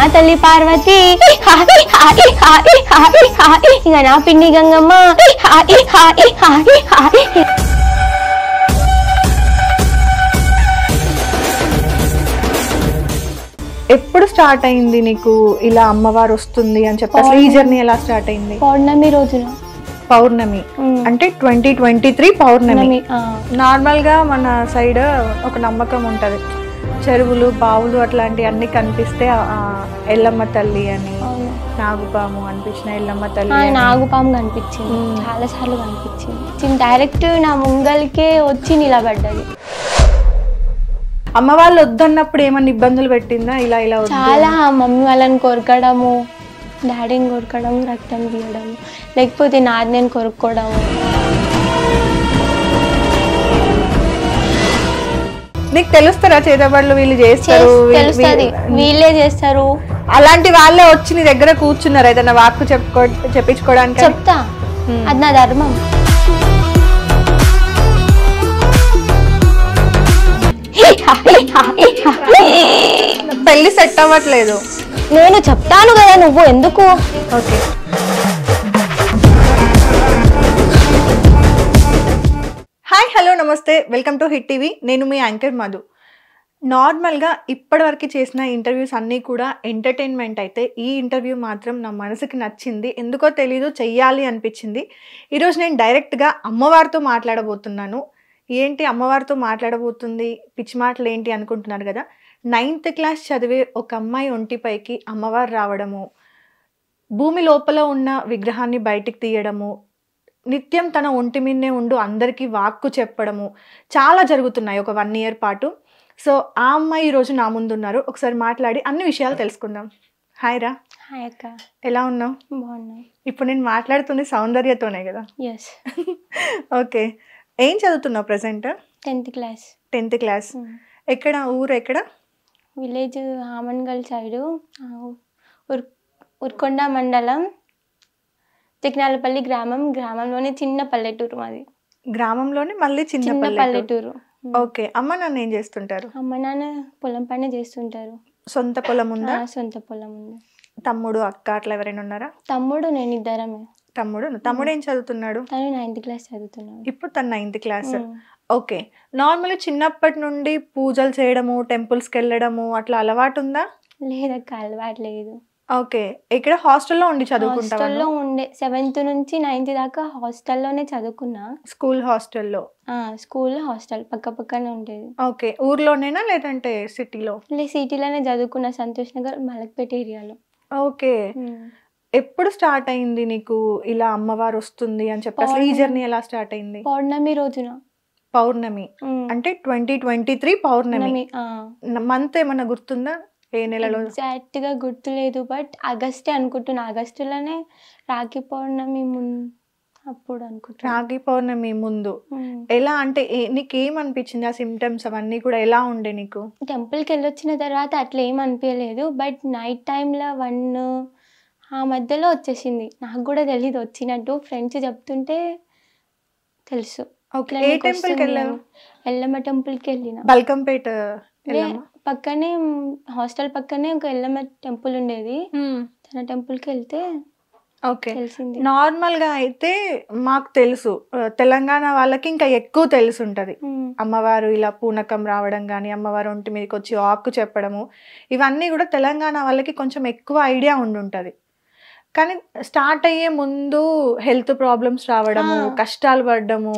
ఆ తల్లి పార్వతి ఇక నా పిన్ని గంగమ్మ. ఎప్పుడు స్టార్ట్ అయింది నీకు ఇలా అమ్మవారు వస్తుంది అని చెప్పి? ఈ జర్నీ ఎలా స్టార్ట్ అయింది? పౌర్ణమి రోజున. పౌర్ణమి అంటే 2023 పౌర్ణమి. నార్మల్ గా మన సైడ్ ఒక నమ్మకం ఉంటది, చెరువులు బావులు అట్లాంటివి అన్ని కనిపిస్తే ఎల్లమ్మ తల్లి అని, నాగుపాము అనిపించిన ఎల్లమ్మ తల్లి. నాగుపాము కనిపించింది, చాలా సార్లు కనిపించింది. డైరెక్ట్ నా ముంగల్కే వచ్చి నిలబడ్డది. అమ్మ వాళ్ళు వద్దన్నప్పుడు ఏమన్నా ఇబ్బందులు పెట్టిందా? ఇలా ఇలా చాలా, మమ్మీ వాళ్ళని కొరకడము, డాడీని కొరకడం, రక్తం తీయడం, లేకపోతే నాది నేను కొరుక్కోవడము. నీకు తెలుస్తారా చేతబడులు వీళ్ళు చేస్తారు? తెలుస్తుంది, వీళ్ళే చేస్తారు. అలాంటి వాళ్ళే వచ్చి నీ దగ్గర కూర్చున్నారు ఏదైనా వాక్కు చెప్పించుకోవడానికి? చెప్తా, అది నా ధర్మం. పెళ్లి సెట్ అవ్వట్లేదు. నేను చెప్తాను కదా, నువ్వు ఎందుకు? ఓకే. హాయ్, హలో, నమస్తే, వెల్కమ్ టు హిట్ టీవీ. నేను మీ యాంకర్ మధు. నార్మల్గా ఇప్పటివరకు చేసిన ఇంటర్వ్యూస్ అన్నీ కూడా ఎంటర్టైన్మెంట్ అయితే, ఈ ఇంటర్వ్యూ మాత్రం నా మనసుకి నచ్చింది. ఎందుకో తెలీదు, చెయ్యాలి అనిపించింది. ఈరోజు నేను డైరెక్ట్గా అమ్మవారితో మాట్లాడబోతున్నాను. ఏంటి అమ్మవారితో మాట్లాడబోతుంది, పిచ్చి మాటలు ఏంటి అనుకుంటున్నారు కదా. 9th క్లాస్ చదివే ఒక అమ్మాయి ఒంటిపైకి అమ్మవారు రావడము, భూమి లోపల ఉన్న విగ్రహాన్ని బయటికి తీయడము, నిత్యం తన ఒంటి మీదనే ఉండు అందరికీ వాక్కు చెప్పడము చాలా జరుగుతున్నాయి ఒక 1 year పాటు. సో ఆ అమ్మాయి ఈరోజు నా ముందున్నారు. ఒకసారి మాట్లాడి అన్ని విషయాలు తెలుసుకుందాం. హాయ్ రా. హాయ్ అక్క. ఎలా ఉన్నావు? బాగున్నా. ఇప్పుడు నేను మాట్లాడుతుంది సౌందర్యతోనే కదా? ఎస్. ఓకే. ఏం చదువుతున్నావు present? 10th class. 10th class. ఎక్కడ ఊరు? ఎక్కడ? విలేజ్ ఆమన్గల్ సైడు, ఉర్కొండ మండలం, తిక్నాలపల్లి గ్రామం. గ్రామంలోనే చిన్న పల్లెటూరు మాది. గ్రామంలోనే మళ్ళీ చిన్న పల్లెటూరు. ఓకే. అమ్మ నాన్న ఏం చేస్తుంటారు? అమ్మ నాన్న పొలం పని చేస్తుంటారు. సొంత పొలం ఉందా? సొంత పొలం ఉంది. తమ్ముడు అక్క అట్లా ఎవరైనా ఉన్నారా? తమ్ముడు, నేను ఇద్దరమే. తమ్ముడు ఏం చదువుతున్నాడు? తను 9th క్లాస్ చదువుతున్నాడు. ఇప్పుడు తను 9th క్లాస్. ఓకే. నార్మల్గా చిన్నప్పటి నుండి పూజలు చేయడము, టెంపుల్స్కి వెళ్ళడము అట్లా అలవాటు ఉందా? లేదక్క, అలవాటు లేదు. ఓకే. ఇక్కడ హాస్టల్లో ఉండి చదువుకుంటా? హాస్టల్లో ఉండే 7th నుంచి 9th దాకా హాస్టల్లోనే చదువుకున్నా. స్కూల్ హాస్టల్లో? స్కూల్ హాస్టల్ పక్క పక్కనే ఉండేది. ఓకే. ఊర్లోనేనా లేదంటే సిటీలో? సిటీలోనే చదువుకున్నా, సంతోష్ నగర్, మలక్పేట ఏరియాలో. ఓకే. ఎప్పుడు స్టార్ట్ అయింది నీకు ఇలా అమ్మవారు వస్తుంది అని చెప్పి? ఈ జర్నీ ఎలా స్టార్ట్ అయింది? పౌర్ణమి రోజున. పౌర్ణమి అంటే 2023 పౌర్ణమి. మంత్ ఏమన్నా గుర్తుందా? ఏ నెలలో? ఎగ్జాక్ట్ గా గుర్తులేదు, బట్ ఆగస్టే అనుకుంటున్నా. ఆగస్టులోనే రాఖీ పౌర్ణమి అప్పుడు అనుకుంటున్నా. రాఖీ పౌర్ణమి ముందు. ఎలా అంటే నీకేమనిపించింది? ఆ సిమ్టమ్స్ అవన్నీ కూడా ఎలా ఉండే నీకు? టెంపుల్కి వెళ్ళొచ్చిన తర్వాత అట్లా ఏం అనిపించలేదు, బట్ నైట్ టైంలో 1 ఆ మధ్యలో వచ్చేసింది. నాకు కూడా తెలీదు వచ్చినట్టు, ఫ్రెండ్స్ చెప్తుంటే తెలుసు. ఏ టెంపుల్కి వెళ్ళావు? ఎల్లమ్మ టెంపుల్కి వెళ్ళిన. బల్కంపేట పక్కనే, హాస్టల్ పక్కనే ఒక ఎల్లమ్మ టెంపుల్ ఉండేది. తన టెంపుల్కి వెళ్తే తెలిసింది. నార్మల్ గా అయితే మాకు తెలుసు, తెలంగాణ వాళ్ళకి ఇంకా ఎక్కువ తెలిసి ఉంటది. అమ్మవారు ఇలా పూనకం రావడం కానీ, అమ్మవారు ఒంటి మీదకి వచ్చి ఆకు చెప్పడము, ఇవన్నీ కూడా తెలంగాణ వాళ్ళకి కొంచెం ఎక్కువ ఐడియా ఉండుంటది. కానీ స్టార్ట్ అయ్యే ముందు హెల్త్ ప్రాబ్లమ్స్ రావడము, కష్టాలు పడడము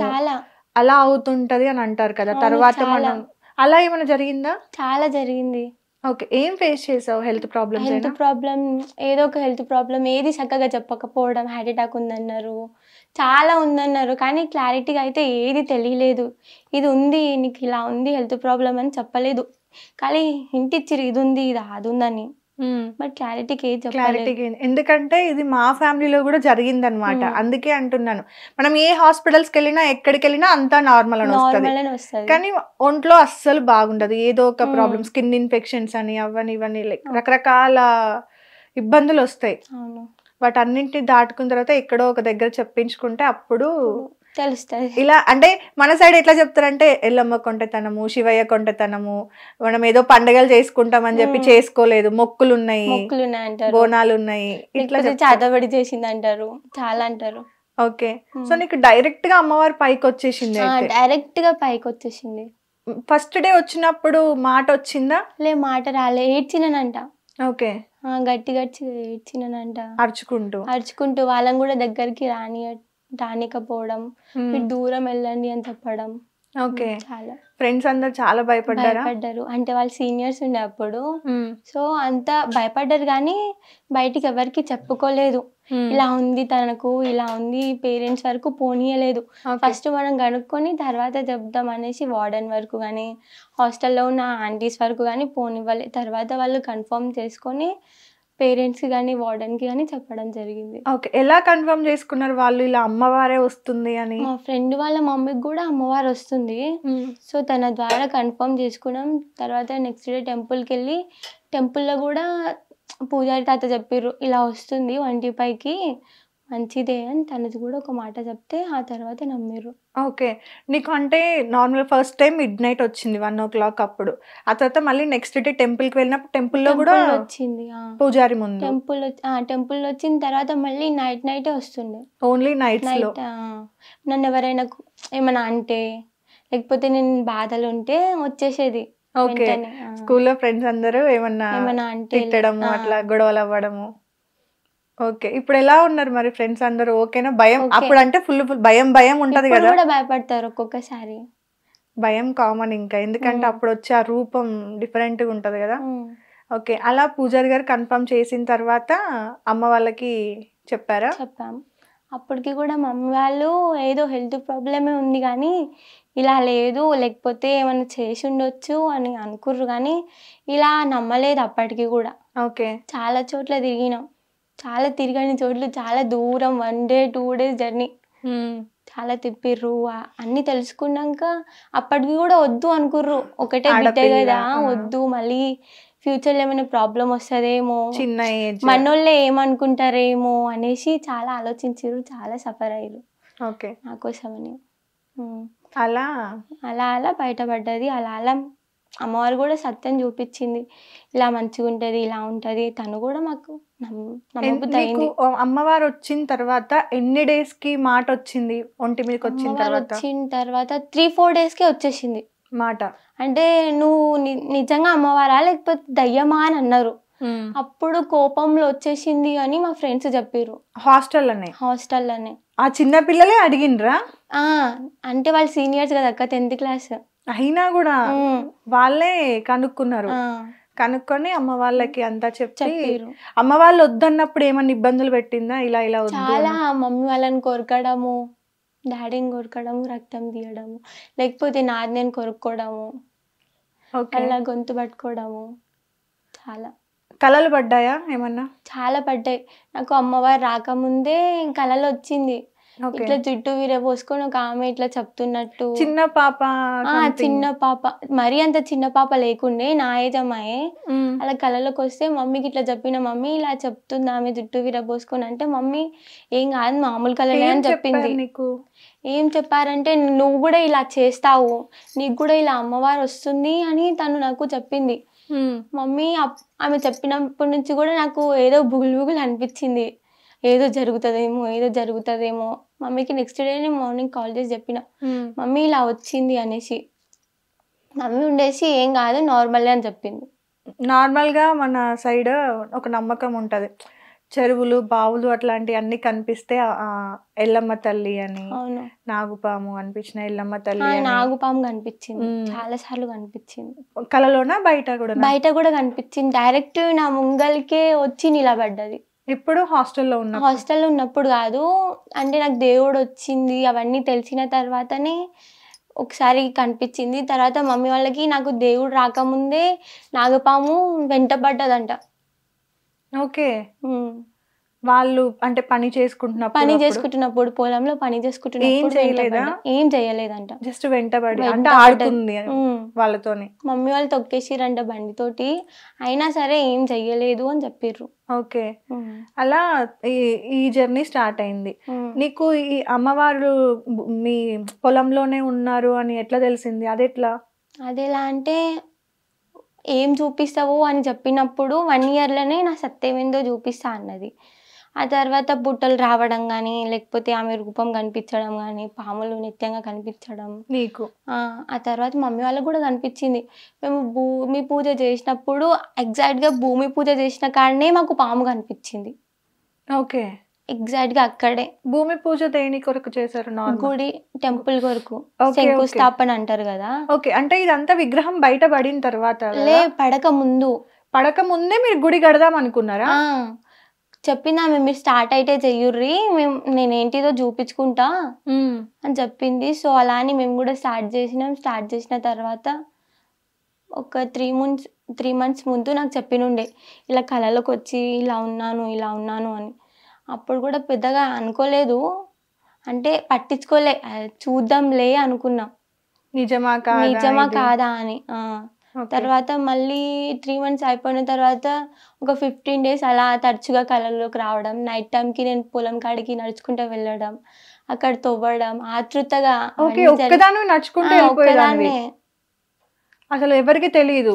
అలా అవుతుంటది అని అంటారు కదా. తర్వాత మనం అలా ఏమైనా జరిగిందా? చాలా జరిగింది. ఓకే. ఏం ఫేస్ చేసావు? Health problem? ఏదో ఒక హెల్త్ ప్రాబ్లం, ఏది చక్కగా చెప్పకపోవడం, హార్ట్ అటాక్ ఉందన్నారు, చాలా ఉందన్నారు, కానీ క్లారిటీగా అయితే ఏది తెలియలేదు. ఇది ఉంది, నీకు ఇలా ఉంది హెల్త్ ప్రాబ్లం అని చెప్పలేదు, కానీ ఇంటిచ్చిరు ఇది ఉంది, ఇది అది ఉందని. బట్ క్లారిటీకి ఎందుకంటే ఇది మా ఫ్యామిలీలో కూడా జరిగిందనమాట. అందుకే అంటున్నాను, మనం ఏ హాస్పిటల్స్కి వెళ్ళినా ఎక్కడికి వెళ్ళినా అంతా నార్మల్ అని వస్తుంది, కానీ ఒంట్లో అస్సలు బాగుండదు. ఏదో ఒక ప్రాబ్లమ్, స్కిన్ ఇన్ఫెక్షన్స్ అని అవన్నీ ఇవన్నీ రకరకాల ఇబ్బందులు వస్తాయి. వాటన్నింటిని దాటుకున్న తర్వాత ఎక్కడో ఒక దగ్గర చెప్పించుకుంటే అప్పుడు తెలుస్తుంది. ఇలా అంటే మన సైడ్ ఎట్లా చెప్తారంటే ఎల్లమ్మ కొంటతనము, శివయ్య కొంటతనము, మనం ఏదో పండగలు చేసుకుంటామని చెప్పి చేసుకోలేదు, మొక్కులు ఉన్నాయి, మొక్కులు ఉన్నాయి అంటారు, బోనాలు ఉన్నాయి, ఇట్లా లేకపోతే చేతబడి చేసింది అంటారు, చాలా అంటారు. ఓకే. సో నీకు డైరెక్ట్ గా అమ్మవారు పైకి వచ్చేసింది అయితే? డైరెక్ట్ గా పైకి వచ్చేసింది. ఫస్ట్ డే వచ్చినప్పుడు మాట వచ్చిందా? లే, మాట రాలే, ఏడ్చినానంట. ఓకే. గట్టి గట్టి ఏడ్చినానంట, అరుచుకుంటూ వాళ్ళని కూడా దగ్గరికి రానికపోవడం, దూరం వెళ్ళండి అని చెప్పడం. ఓకే. చాలా ఫ్రెండ్స్ అందరు చాలా భయపడ్డారు. అంటే వాళ్ళు సీనియర్స్ ఉండే అప్పుడు, సో అంత భయపడ్డారు కానీ బయటికి ఎవరికి చెప్పుకోలేదు. ఇలా ఉంది తనకు, ఇలా ఉంది, పేరెంట్స్ వరకు పోనీయలేదు. ఫస్ట్ మనం కనుక్కొని తర్వాత చెప్దాం అనేసి వార్డెన్ వరకు కానీ హాస్టల్లో ఉన్న ఆంటీస్ వరకు కానీ పోనివ్వలేదు. తర్వాత వాళ్ళు కన్ఫర్మ్ చేసుకొని పేరెంట్స్కి కానీ వార్డెన్కి కానీ చెప్పడం జరిగింది. ఓకే. ఎలా కన్ఫర్మ్ చేసుకున్నారు వాళ్ళు ఇలా అమ్మవారే వస్తుంది అని? మా ఫ్రెండ్ వాళ్ళ మమ్మీకి కూడా అమ్మవారు వస్తుంది, సో తన ద్వారా కన్ఫర్మ్ చేసుకున్నాం. తర్వాత నెక్స్ట్ డే టెంపుల్కి వెళ్ళి, టెంపుల్లో కూడా పూజారి తాత చెప్పారు ఇలా వస్తుంది వంటిపైకి, మంచిదే అని తనది కూడా ఒక మాట చెప్తే ఆ తర్వాత నమ్మారు. ఓకే. నీకు అంటే normal first time mid night వచ్చింది 1 o'clock అప్పుడు, ఆ తర్వాత మళ్ళీ నెక్స్ట్ డే టెంపుల్కి వెళ్ళినప్పుడు టెంపుల్లో కూడా వచ్చింది పూజారి ముందు. టెంపుల్ వచ్చిన తర్వాత మళ్ళీ నైటే వస్తుండే, ఓన్లీ నైట్. నన్ను ఎవరైనా ఏమైనా అంటే లేకపోతే నేను బాధలు ఉంటే వచ్చేసేది. ఓకే. స్కూల్లో ఫ్రెండ్స్ అందరూ ఏమన్నా అంటే తిట్టడము, అట్లా గొడవలు అవ్వడము. ఓకే. ఇప్పుడు ఎలా ఉన్నారు మరి ఫ్రెండ్స్ అందరూ? ఓకేనా? భయం అప్పుడు అంటే ఫుల్ భయం ఉంటది కదా? కూడా భయపడతారు ఒక్కొక్కసారి. భయం కామన్ ఇంకా, ఎందుకంటే అప్పుడు వచ్చే ఆ రూపం డిఫరెంట్ గా ఉంటది కదా. ఓకే. అలా పూజారి గారు కన్ఫర్మ్ చేసిన తర్వాత అమ్మ వాళ్ళకి చెప్పారా? చెప్పాం. అప్పటికి కూడా మమ్మీ వాళ్ళు ఏదో హెల్త్ ప్రాబ్లమే ఉంది కానీ ఇలా లేదు, లేకపోతే ఏమైనా చేసి ఉండొచ్చు అని అనుకుర్రు కానీ ఇలా నమ్మలేదు అప్పటికి కూడా. ఓకే. చాలా చోట్ల తిరిగినాం, చాలా తిరగని చోట్లు, చాలా దూరం, 1 day 2 days జర్నీ, చాలా తిప్పిర్రు. అన్ని తెలుసుకున్నాక అప్పటికి కూడా వద్దు అనుకుర్రు, ఒకటే బిడ్డే కదా వద్దు, మళ్ళీ ఫ్యూచర్లో ఏమైనా ప్రాబ్లం వస్తుందేమో, చిన్న ఏజ్, మనోళ్ళే ఏమనుకుంటారేమో అనేసి చాలా ఆలోచించారు, చాలా సఫర్ అయ్యారు. ఓకే. నా కోసమని అలా అలా బయటపడ్డది. అలా అమ్మవారు కూడా సత్యం చూపించింది, ఇలా మంచిగా ఉంటుంది, ఇలా ఉంటుంది. తను కూడా మాకు నమ్మబుద్ధి. అమ్మవారు వచ్చిన తర్వాత ఎన్ని డేస్ కి మాట వచ్చింది ఒంటి మీదకి? వచ్చిన తర్వాత 3-4 days కే వచ్చేసింది మాట. అంటే నువ్వు నిజంగా అమ్మవారా లేకపోతే దయ్యమా అని అన్నారు. అప్పుడు కోపంలో వచ్చేసింది అని మా ఫ్రెండ్స్ చెప్పారు. హాస్టల్లోనే ఆ చిన్న పిల్లలే అడిగిండ్రా? అంటే వాళ్ళు సీనియర్స్ కదా అక్క, 10th class అయినా కూడా వాళ్ళే కనుక్కొని అమ్మ వాళ్ళకి అంతా చెప్పారు. అమ్మ వాళ్ళు వద్దన్నప్పుడు ఏమన్నా ఇబ్బందులు పెట్టిందా? ఇలా చాలా, మమ్మీ వాళ్ళని కొరకడము, డాడీని కొరకడము, రక్తం తీయడము, లేకపోతే నాది నేను కొరుక్కోవడము, అలా గొంతు పట్టుకోవడము. చాలా కళలు పడ్డాయా ఏమన్నా? చాలా పడ్డాయి. నాకు అమ్మవారు రాకముందే కళలు వచ్చింది, ఇట్లా జుట్టు విరబోసుకొని ఒక ఆమె ఇట్లా చెప్తున్నట్టు. చిన్న పాప మరీ అంత చిన్న పాప లేకుండే, నా ఏజ్ అమ్మాయి. అలా కళలోకి వస్తే మమ్మీకి ఇట్లా చెప్పిన, మమ్మీ ఇలా చెప్తుంది ఆమె జుట్టు విరబోసుకొని అంటే, మమ్మీ ఏం కాదు మామూలు కళలే అని చెప్పింది. ఏం చెప్పారంటే, నువ్వు కూడా ఇలా చేస్తావు, నీకు కూడా ఇలా అమ్మవారు వస్తుంది అని తను నాకు చెప్పింది. మమ్మీ ఆమె చెప్పినప్పటి నుంచి కూడా నాకు ఏదో బుగులు అనిపించింది, ఏదో జరుగుతుందేమో. మమ్మీకి నెక్స్ట్ డే మార్నింగ్ కాల్ చేసి చెప్పిన, మమ్మీ ఇలా వచ్చింది అనేసి. మమ్మీ ఉండేసి ఏం కాదు నార్మల్ అని చెప్పింది. నార్మల్గా మన సైడ్ ఒక నమ్మకం ఉంటుంది, చెరువులు బావులు అట్లాంటివి అన్ని కనిపిస్తే ఎల్లమ్మ తల్లి అని, నాగుపాము అనిపించిన ఎల్లమ్మ తల్లి. నాగుపాము కనిపించింది, చాలా సార్లు కనిపించింది. కలలోనా బయట కూడా కనిపించింది. డైరెక్ట్ నా ముంగల్కే వచ్చి నిలబడ్డది. ఇప్పుడు హాస్టల్లో ఉన్నప్పుడు కాదు, అంటే నాకు దేవుడు వచ్చింది అవన్నీ తెలిసిన తర్వాతనే ఒకసారి కనిపించింది. తర్వాత మమ్మీ వాళ్ళకి నాకు దేవుడు రాకముందే నాగపాము వెంట పడ్డదంట. ఓకే. వాళ్ళు అంటే పని చేసుకుంటున్నప్పుడు పొలంలో పని చేసుకుంటున్నప్పుడు చేయలేదా? ఏం చేయలేదంట. జస్ట్ వెంటబడి అంటే ఆడుకుంది వాళ్ళతోని. మమ్మీ వాళ్ళు తొక్కేసిరంట బండితోటి, అయినా సరే ఏం చెయ్యలేదు అని చెప్పిర్రు. ఓకే. అలా ఈ జర్నీ స్టార్ట్ అయింది. నీకు ఈ అమ్మవారు మీ పొలంలోనే ఉన్నారు అని ఎట్లా తెలిసింది? అదెలా అంటే ఏం చూపిస్తావు అని చెప్పినప్పుడు 1 ఇయర్లోనే నా సత్యం ఏందో చూపిస్తా అన్నది. ఆ తర్వాత బుట్టలు రావడం కానీ, లేకపోతే ఆమె రూపం కనిపించడం కానీ, పాములు నిత్యంగా కనిపించడం నీకు. ఆ తర్వాత మమ్మీ వాళ్ళకు కూడా కనిపించింది. మేము భూమి పూజ చేసినప్పుడు ఎగ్జాక్ట్గా భూమి పూజ చేసిన కాడనే మాకు పాము కనిపించింది. ఓకే. ఎగ్జాక్ట్గా అక్కడే. భూమి పూజ దేని కొరకు చేశారు? గుడి టెంపుల్ కొరకు, శంకుస్థాపన అంటారు కదా. ఓకే. అంటే ఇదంతా విగ్రహం బయట పడిన తర్వాత? పడక ముందే మీరు గుడి కడదాం అనుకున్నారా? చెప్పింది ఆమె, మీరు స్టార్ట్ అయితే చెయ్యుర్రి, నేనేంటిదో చూపించుకుంటా అని చెప్పింది. సో అలా అని మేము కూడా స్టార్ట్ చేసిన తర్వాత ఒక 3 months ముందు నాకు చెప్పినుండే, ఇలా కళలోకి వచ్చి ఇలా ఉన్నాను అని. అప్పుడు కూడా పెద్దగా అనుకోలేదు, అంటే పట్టించుకోలే, చూద్దాంలే అనుకున్నాం నిజమా కాదా అని. తర్వాత మళ్ళీ 3 months అయిపోయిన తర్వాత ఒక 15 days అలా తరచుగా కళల్లోకి రావడం, నైట్ టైంకి నేను పొలం కాడికి నడుచుకుంటూ వెళ్ళడం, అక్కడ తవ్వడం ఆతృతగా. ఒక్కదాన్నే, అసలు ఎవరికి తెలియదు?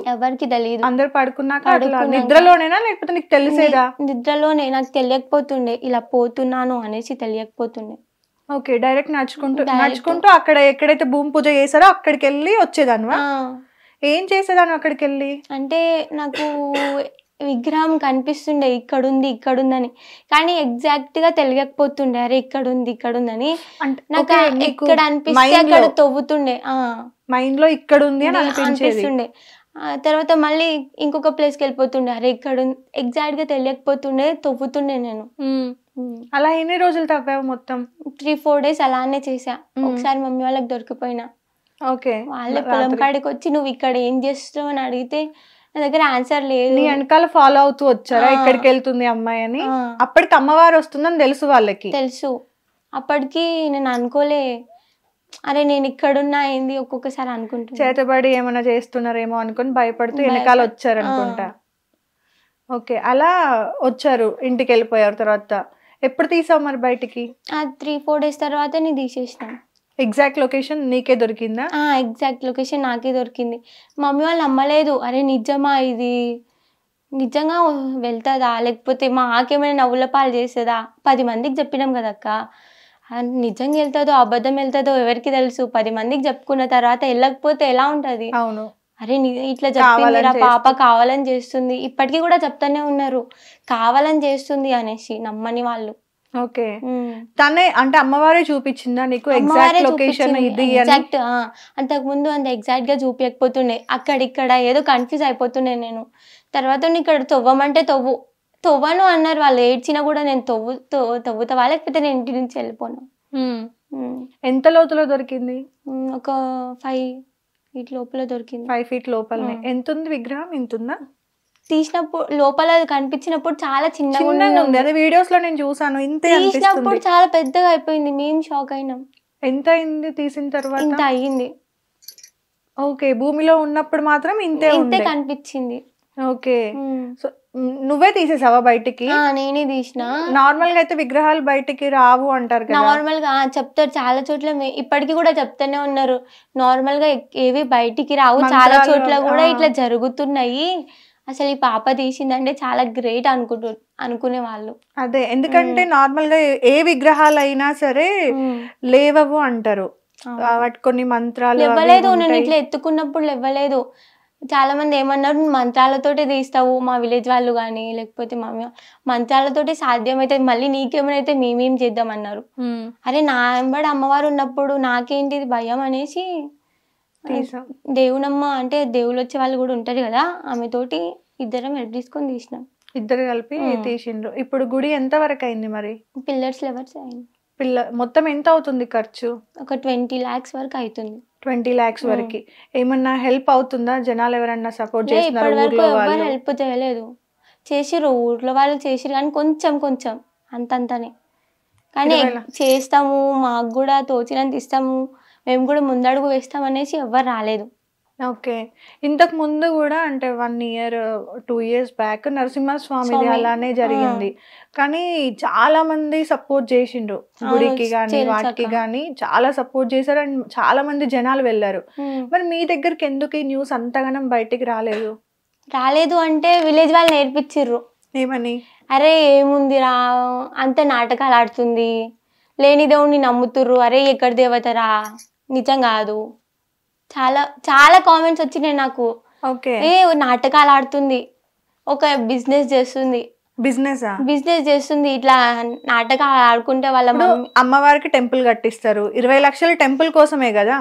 అందరు పడుకున్నాక నిద్రలోనేనా లేకపోతే నీకు తెలిసేదా? నిద్రలోనే, నాకు తెలియకపోతుండే ఇలా పోతున్నాను అనేసి తెలియకపోతుండే. ఓకే. డైరెక్ట్ నడుచుకుంటూ అక్కడ ఎక్కడైతే భూమి పూజ చేశారో అక్కడికి వెళ్ళి వచ్చేదానివా? ఏం చేసేదాన్ని అక్కడికి వెళ్ళి? అంటే నాకు విగ్రహం కనిపిస్తుండే, ఇక్కడుందని, కానీ ఎగ్జాక్ట్ గా తెలియకపోతుండే, అరే ఇక్కడుందని. నాకు ఎక్కడ అనిపిస్తే అక్కడ తవ్వుతుండే, మైండ్ లో ఇక్కడ ఉంది అని అనిపిస్తుండే. తర్వాత మళ్ళీ ఇంకొక ప్లేస్ కి వెళ్ళిపోతుండే, అరే ఇక్కడ ఎగ్జాక్ట్ గా తెలియకపోతుండే, తవ్వుతుండే నేను. అలా ఎన్ని రోజులు తవ్వావు? మొత్తం 3-4 days అలానే చేసా. ఒకసారి మమ్మీ వాళ్ళకి దొరికిపోయినా. ఓకే. వాళ్ళే పొలం కాడికి వచ్చి నువ్వు ఇక్కడ ఏం చేస్తావు అని అడిగితే నా దగ్గర ఆన్సర్ లేదు. నీ వెనకాల ఫాలో అవుతూ వచ్చారా ఎక్కడికి వెళ్తుంది అమ్మాయి అని? అప్పటికి అమ్మవారు వస్తుందని తెలుసు వాళ్ళకి? తెలుసు. అప్పటికి నేను అనుకోలే, అరే నేను ఇక్కడున్నా ఏంది ఒక్కొక్కసారి అనుకుంటా, చేతబడి ఏమైనా చేస్తున్నారేమో అనుకుని భయపడుతూ వెనకాల వచ్చారు అనుకుంటా. ఓకే. అలా వచ్చారు, ఇంటికి వెళ్ళిపోయారు. తర్వాత ఎప్పుడు తీసావు మరి బయటికి? 3-4 days తర్వాత నేను తీసేసినాను. ఎగ్జాక్ట్ లొకేషన్ నీకే దొరికిందా? ఎగ్జాక్ట్ లొకేషన్ నాకే దొరికింది. మమ్మీ వాళ్ళు నమ్మలేదు, అరే నిజమా, ఇది నిజంగా వెళ్తుందా, లేకపోతే మాకేమైనా నవ్వుల పాలు చేస్తుందా? 10 మందికి చెప్పినాం కదక్క, నిజంగా వెళ్తుందో అబద్ధం వెళ్తుందో ఎవరికి తెలుసు? 10 మందికి చెప్పుకున్న తర్వాత వెళ్ళకపోతే ఎలా ఉంటది? అవును. అరే ఇట్లా చెప్పింది పాప, కావాలని చేస్తుంది. ఇప్పటికీ కూడా చెప్తానే ఉన్నారు కావాలని చేస్తుంది అనేసి, నమ్మని వాళ్ళు. ఓకే. తనే అంటే అమ్మవారే చూపించిందా నీకు ఎగ్జాక్ట్ లొకేషన్ ఇది? ఎగ్జాక్ట్. అంతకు ముందు అంత ఎగ్జాక్ట్ గా చూపించకపోతుండే, అక్కడిక్కడ ఏదో కన్ఫ్యూజ్ అయిపోతుండే నేను. తర్వాత ఇక్కడ తవ్వమంటే తవ్వను అన్నారు వాళ్ళు, ఏడ్చినా కూడా నేను తవ్వుతావా లేకపోతే నేను ఇంటి నుంచి వెళ్ళిపోను. ఎంత లోతులో దొరికింది? ఒక 5 feet లోపల దొరికింది. 5 feet లోపలనే. ఎంత ఉంది విగ్రహం? ఇంత ఉందా? తీసినప్పుడు లోపల కనిపించినప్పుడు చాలా చిన్నగా ఉంది. అదే వీడియోస్ లో నేను చూసాను. ఇంతే అనిపిస్తుంది. తీసినప్పుడు చాలా పెద్దగా అయిపోయింది, మేము షాక్ అయినాం. ఎంత అయింది తీసిన తర్వాత? ఇంత అయ్యింది. ఓకే. భూమిలో ఉన్నప్పుడు మాత్రం ఇంతే కనిపించింది. ఓకే. సో నువ్వే తీసేసావా బయటికి? నేనే తీసిన. నార్మల్ గా అయితే విగ్రహాలు బయటికి రావు అంటారు కదా. నార్మల్ గా చెప్తారు, చాలా చోట్ల ఇప్పటికి కూడా చెప్తూనే ఉన్నారు, నార్మల్ గా ఏవి బయటికి రావు, చాలా చోట్ల కూడా ఇట్లా జరుగుతున్నాయి. అసలు ఈ పాప తీసిందంటే చాలా గ్రేట్ అనుకునే వాళ్ళు. అదే, ఎందుకంటే నార్మల్ గా ఏ విగ్రహాలు అయినా సరే లేవవు అంటారు. వాటి కొన్ని మంత్రాలు ఇవ్వలేదు. నేను ఇట్లా ఎత్తుకున్నప్పుడు ఇవ్వలేదు. చాలా మంది ఏమన్నారు, మంత్రాలతోటి తీస్తావు మా విలేజ్ వాళ్ళు కానీ, లేకపోతే మంత్రాలతోటి సాధ్యమైతే మళ్ళీ నీకేమైనా మేమేం చేద్దామన్నారు. అరే నా వెంబడి అమ్మవారు ఉన్నప్పుడు నాకేంటి భయం అనేసి దేవునమ్మ అంటే దేవుళ్ళు వచ్చే వాళ్ళు కూడా ఉంటారు కదా, ఆమెతోటి ఇద్దరం హెల్ప్ తీసుకొని తీసినాం. ఇద్దరు కలిపి తీసిండ్రు. ఇప్పుడు గుడి ఎంత వరకు అయింది మరి? పిల్లర్స్ లెవెల్స్ అయింది. మొత్తం ఎంత అవుతుంది ఖర్చు? ఒక 20 lakhs వరకు అవుతుంది. 20 lakhs వరకు. ఏమన్నా హెల్ప్ అవుతుందా? జనాలు ఎవరన్నా సపోర్ట్ చేస్తున్నారు? హెల్ప్ చేయలేదు. చేసిర్రు, ఊర్లో వాళ్ళు చేసిర్రు కానీ కొంచెం అంతంతనే. కానీ 20 చేస్తాము, మాకు కూడా తోచినంత ఇస్తాము, మేము కూడా ముందడుగు వేస్తాం అనేసి ఎవ్వరు రాలేదు. ఓకే. ఇంతకు ముందు గూడా అంటే 1 ఇయర్, 2 ఇయర్స్ బ్యాక్ నరసింహస్వామిది స్వామి అలానే ఆ! జరిగింది. కానీ చాలా మంది సపోర్ట్ జేషిండ్రు. అవును. గుడికి గాని, వాటికి తెలుసక్క. గాని చాలా సపోర్ట్ చేశారు. అండ్ చాలా మంది జనాలు వెళ్లారు. హ్మ్. మరి మీ దగ్గరికి ఎందుకు ఈ న్యూస్ అంతగనం బయటికి రాలేదు? రాలేదు అంటే విలేజ్ వాళ్ళు నేర్పిచ్చిర్రు. ఏమని? అరే ఏముందిరా అంత నాటకాలు ఆడుతుంది, లేని దేవుడిని నమ్ముతుర్రు, అరే ఎక్కడ దేవతరా, నిజం కాదు. చాలా చాలా కామెంట్స్ వచ్చినాయి నాకు. ఓకే. ఏ నాటకాలు ఆడుతుంది, ఒక బిజినెస్ చేస్తుంది, బిజినెసా? బిజినెస్ చేస్తుంది, ఇట్లా నాటకాలు ఆడుకుంటే వాళ్ళ ఇప్పుడు మమ్మీ అమ్మవారికి టెంపుల్ కట్టిస్తారు. 20 లక్షలు టెంపుల్ కోసమే కదా.